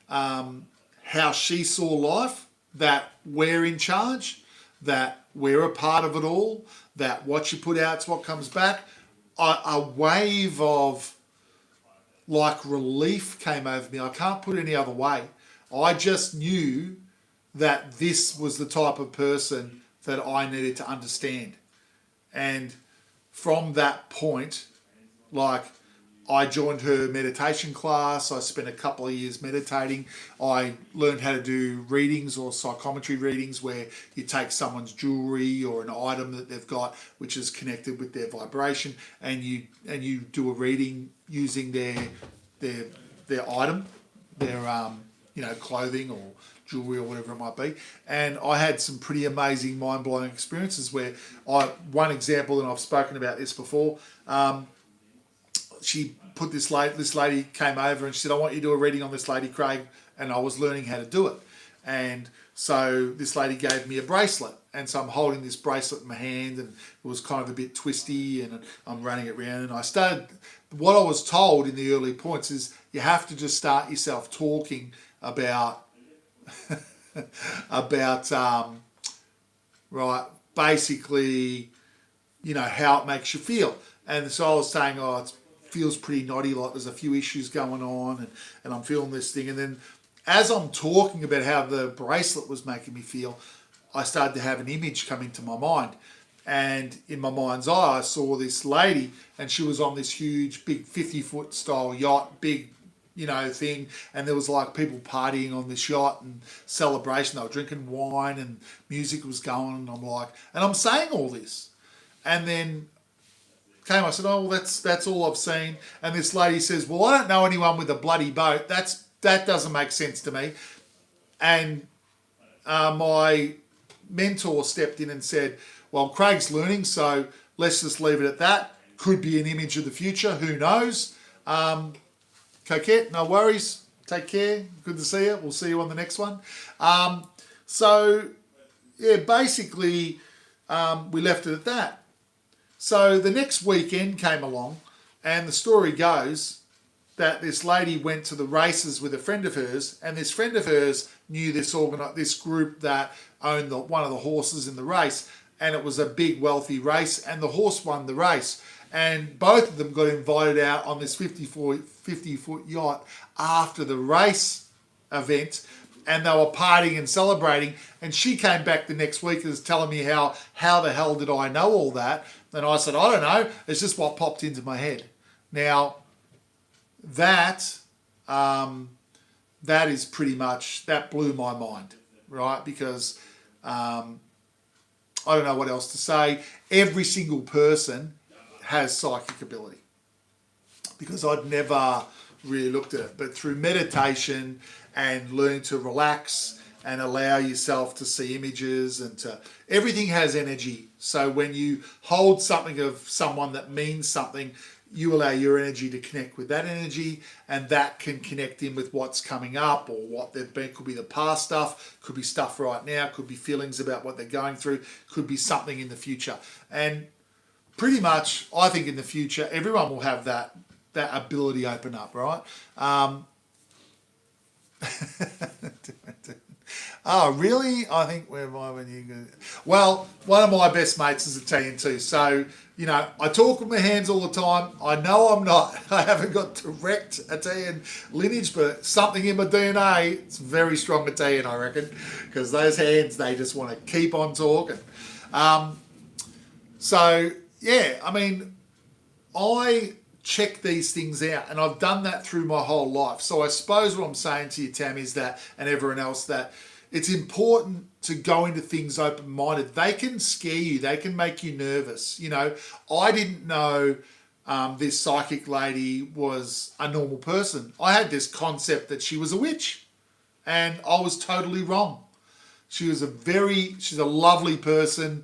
how she saw life, that we're in charge, that we're a part of it all, that what you put out is what comes back, a wave of like relief came over me. I can't put it any other way. I just knew that this was the type of person that I needed to understand. And from that point, like, I joined her meditation class. I spent a couple of years meditating. I learned how to do readings or psychometry readings where you take someone's jewelry or an item that they've got which is connected with their vibration, and you do a reading using their item, their clothing or jewelry or whatever it might be. And I had some pretty amazing, mind-blowing experiences where one example, and I've spoken about this before, she put this lady came over and she said, I want you to do a reading on this lady, Craig, and I was learning how to do it. And so this lady gave me a bracelet, and so I'm holding this bracelet in my hand, and it was kind of a bit twisty, and I'm running it around, and I started, what I was told in the early points is you have to just start yourself talking about right, basically, how it makes you feel. And so I was saying, it feels pretty knotty, like there's a few issues going on, and I'm feeling this thing. And then as I'm talking about how the bracelet was making me feel, I started to have an image come into my mind. And in my mind's eye, I saw this lady, and she was on this huge, big 50-foot style yacht, big, thing. And there was like people partying on this yacht and celebration. They were drinking wine and music was going. And I'm saying all this. And then I said, oh, well, that's all I've seen. And this lady says, well, I don't know anyone with a bloody boat. That doesn't make sense to me. And my mentor stepped in and said, well, Craig's learning, so let's just leave it at that. Could be an image of the future. Who knows? Coquette, no worries. Take care. Good to see you. We'll see you on the next one. Basically, we left it at that. So the next weekend came along, and the story goes that this lady went to the races with a friend of hers, and this friend of hers knew this group that owned one of the horses in the race, and it was a big wealthy race, and the horse won the race. And both of them got invited out on this 50-foot yacht after the race event, and they were partying and celebrating. And she came back the next week and was telling me how the hell did I know all that? And I said, I don't know. It's just what popped into my head. Now, that is pretty much, that blew my mind, right? Because I don't know what else to say. Every single person has psychic ability, because I'd never really looked at it. But through meditation and learning to relax and allow yourself to see images everything has energy. So when you hold something of someone that means something, you allow your energy to connect with that energy, and that can connect in with what's coming up or what they've been. Could be the past stuff, could be stuff right now, could be feelings about what they're going through, could be something in the future. And pretty much, I think in the future, everyone will have that ability open up, right? Oh, really? I think, where am I when you go? Well, one of my best mates is Italian too. So, I talk with my hands all the time. I know I haven't got direct Italian lineage, but something in my DNA, it's very strong Italian, I reckon, because those hands, they just want to keep on talking. I check these things out, and I've done that through my whole life. So I suppose what I'm saying to you, Tam, is that, and everyone else, that it's important to go into things open-minded. They can scare you. They can make you nervous. You know, I didn't know this psychic lady was a normal person. I had this concept that she was a witch, and I was totally wrong. She's a lovely person,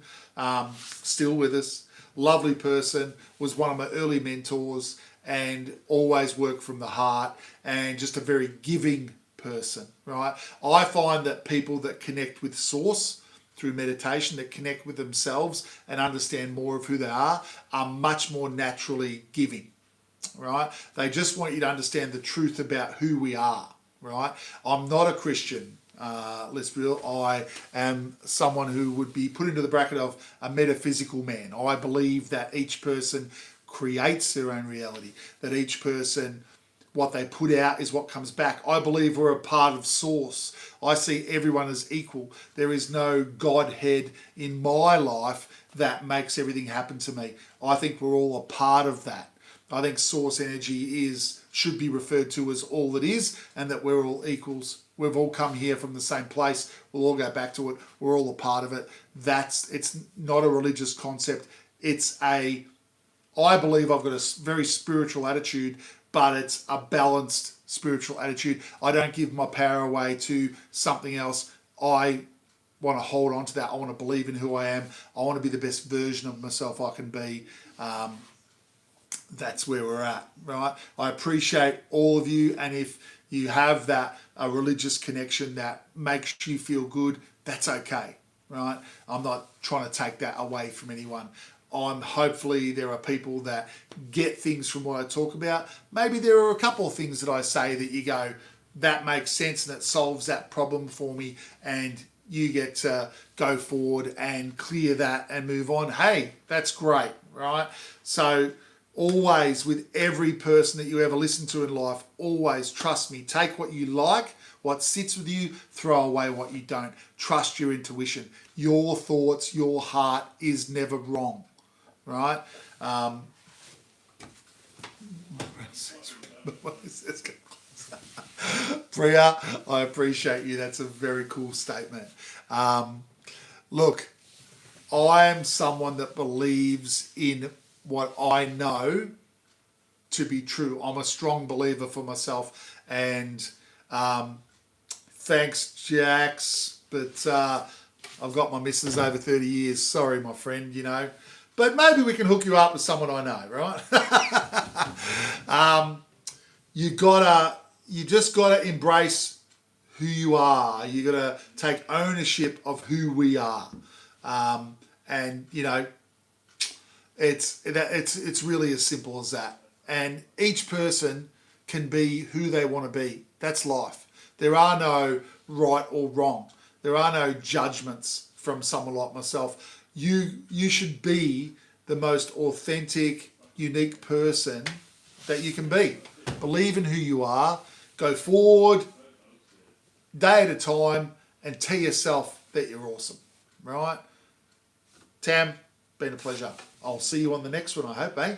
still with us. Lovely person, was one of my early mentors, and always worked from the heart, and just a very giving person, right? I find that people that connect with Source through meditation, that connect with themselves and understand more of who they are much more naturally giving, right? They just want you to understand the truth about who we are, right? I'm not a Christian. Let's be real, I am someone who would be put into the bracket of a metaphysical man. I believe that each person creates their own reality, that each person, what they put out is what comes back. I believe we're a part of Source. I see everyone as equal. There is no Godhead in my life that makes everything happen to me. I think we're all a part of that. I think Source energy should be referred to as all that is, and that we're all equals. We've all come here from the same place. We'll all go back to it. We're all a part of it. It's not a religious concept. I believe I've got a very spiritual attitude, but it's a balanced spiritual attitude. I don't give my power away to something else. I want to hold on to that. I want to believe in who I am. I want to be the best version of myself I can be. That's where we're at, right? I appreciate all of you, and if you have a religious connection that makes you feel good, that's okay, right? I'm not trying to take that away from anyone. Hopefully there are people that get things from what I talk about. Maybe there are a couple of things that I say that you go, that makes sense and it solves that problem for me, and you get to go forward and clear that and move on. Hey, that's great, right? So always, with every person that you ever listen to in life, always trust me. Take what you like, what sits with you, throw away what you don't. Trust your intuition. Your thoughts, your heart is never wrong, right? Priya, I appreciate you. That's a very cool statement. Look, I am someone that believes in what I know to be true. I'm a strong believer for myself, and thanks, Jax, but I've got my missus over 30 years. Sorry, my friend, you know. But maybe we can hook you up with someone I know, right? You just gotta embrace who you are. You gotta take ownership of who we are, and you know, it's really as simple as that. And each person can be who they want to be. That's life. There are no right or wrong. There are no judgments from someone like myself. You should be the most authentic, unique person that you can be. Believe in who you are. Go forward, day at a time, and tell yourself that you're awesome. Right? Tam, been a pleasure. I'll see you on the next one, I hope, eh?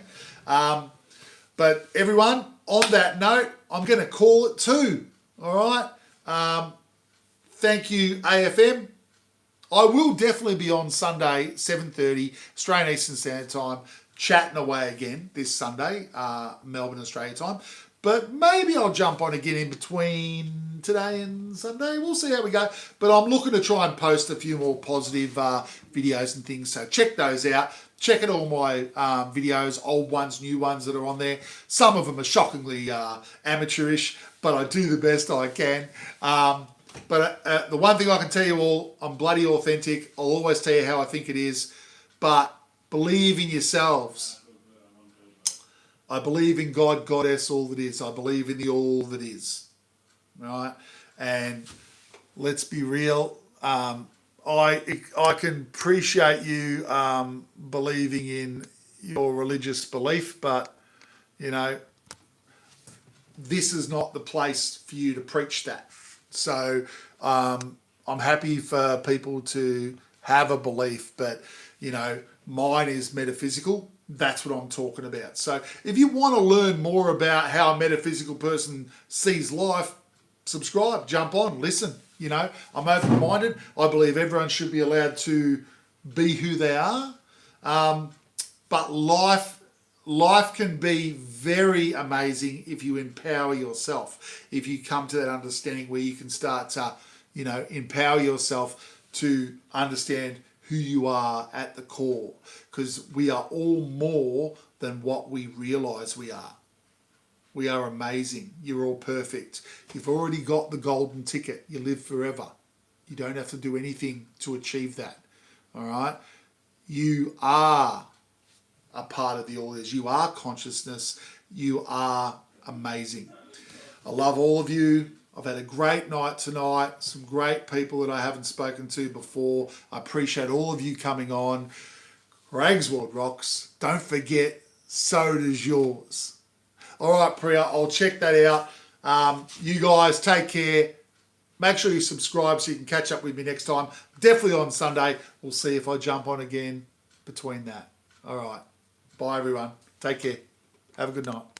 But everyone, on that note, I'm going to call it 2. All right? Thank you, AFM. I will definitely be on Sunday, 7:30, Australian Eastern Standard Time, chatting away again this Sunday, Melbourne, Australia time. But maybe I'll jump on again in between today and Sunday. We'll see how we go. But I'm looking to try and post a few more positive videos and things. So check those out. Check out all my videos, old ones, new ones that are on there. Some of them are shockingly amateurish, but I do the best I can. But the one thing I can tell you all, I'm bloody authentic. I'll always tell you how I think it is. But believe in yourselves. I believe in God, Goddess, all that is. I believe in the all that is. Right? And let's be real. I can appreciate you believing in your religious belief, but, you know, this is not the place for you to preach that. So I'm happy for people to have a belief, but, you know, mine is metaphysical. That's what I'm talking about. So if you want to learn more about how a metaphysical person sees life, subscribe, jump on, listen. You know, I'm open-minded. I believe everyone should be allowed to be who they are. But life can be very amazing if you empower yourself. If you come to that understanding where you can start to, you know, empower yourself to understand who you are at the core. Because we are all more than what we realize we are. We are amazing. You're all perfect. You've already got the golden ticket. You live forever. You don't have to do anything to achieve that. All right? You are a part of the all is. You are consciousness. You are amazing. I love all of you. I've had a great night tonight. Some great people that I haven't spoken to before. I appreciate all of you coming on. Craig's World rocks. Don't forget, so does yours. All right, Priya, I'll check that out. You guys take care. Make sure you subscribe so you can catch up with me next time. Definitely on Sunday. We'll see if I jump on again between that. All right. Bye, everyone. Take care. Have a good night.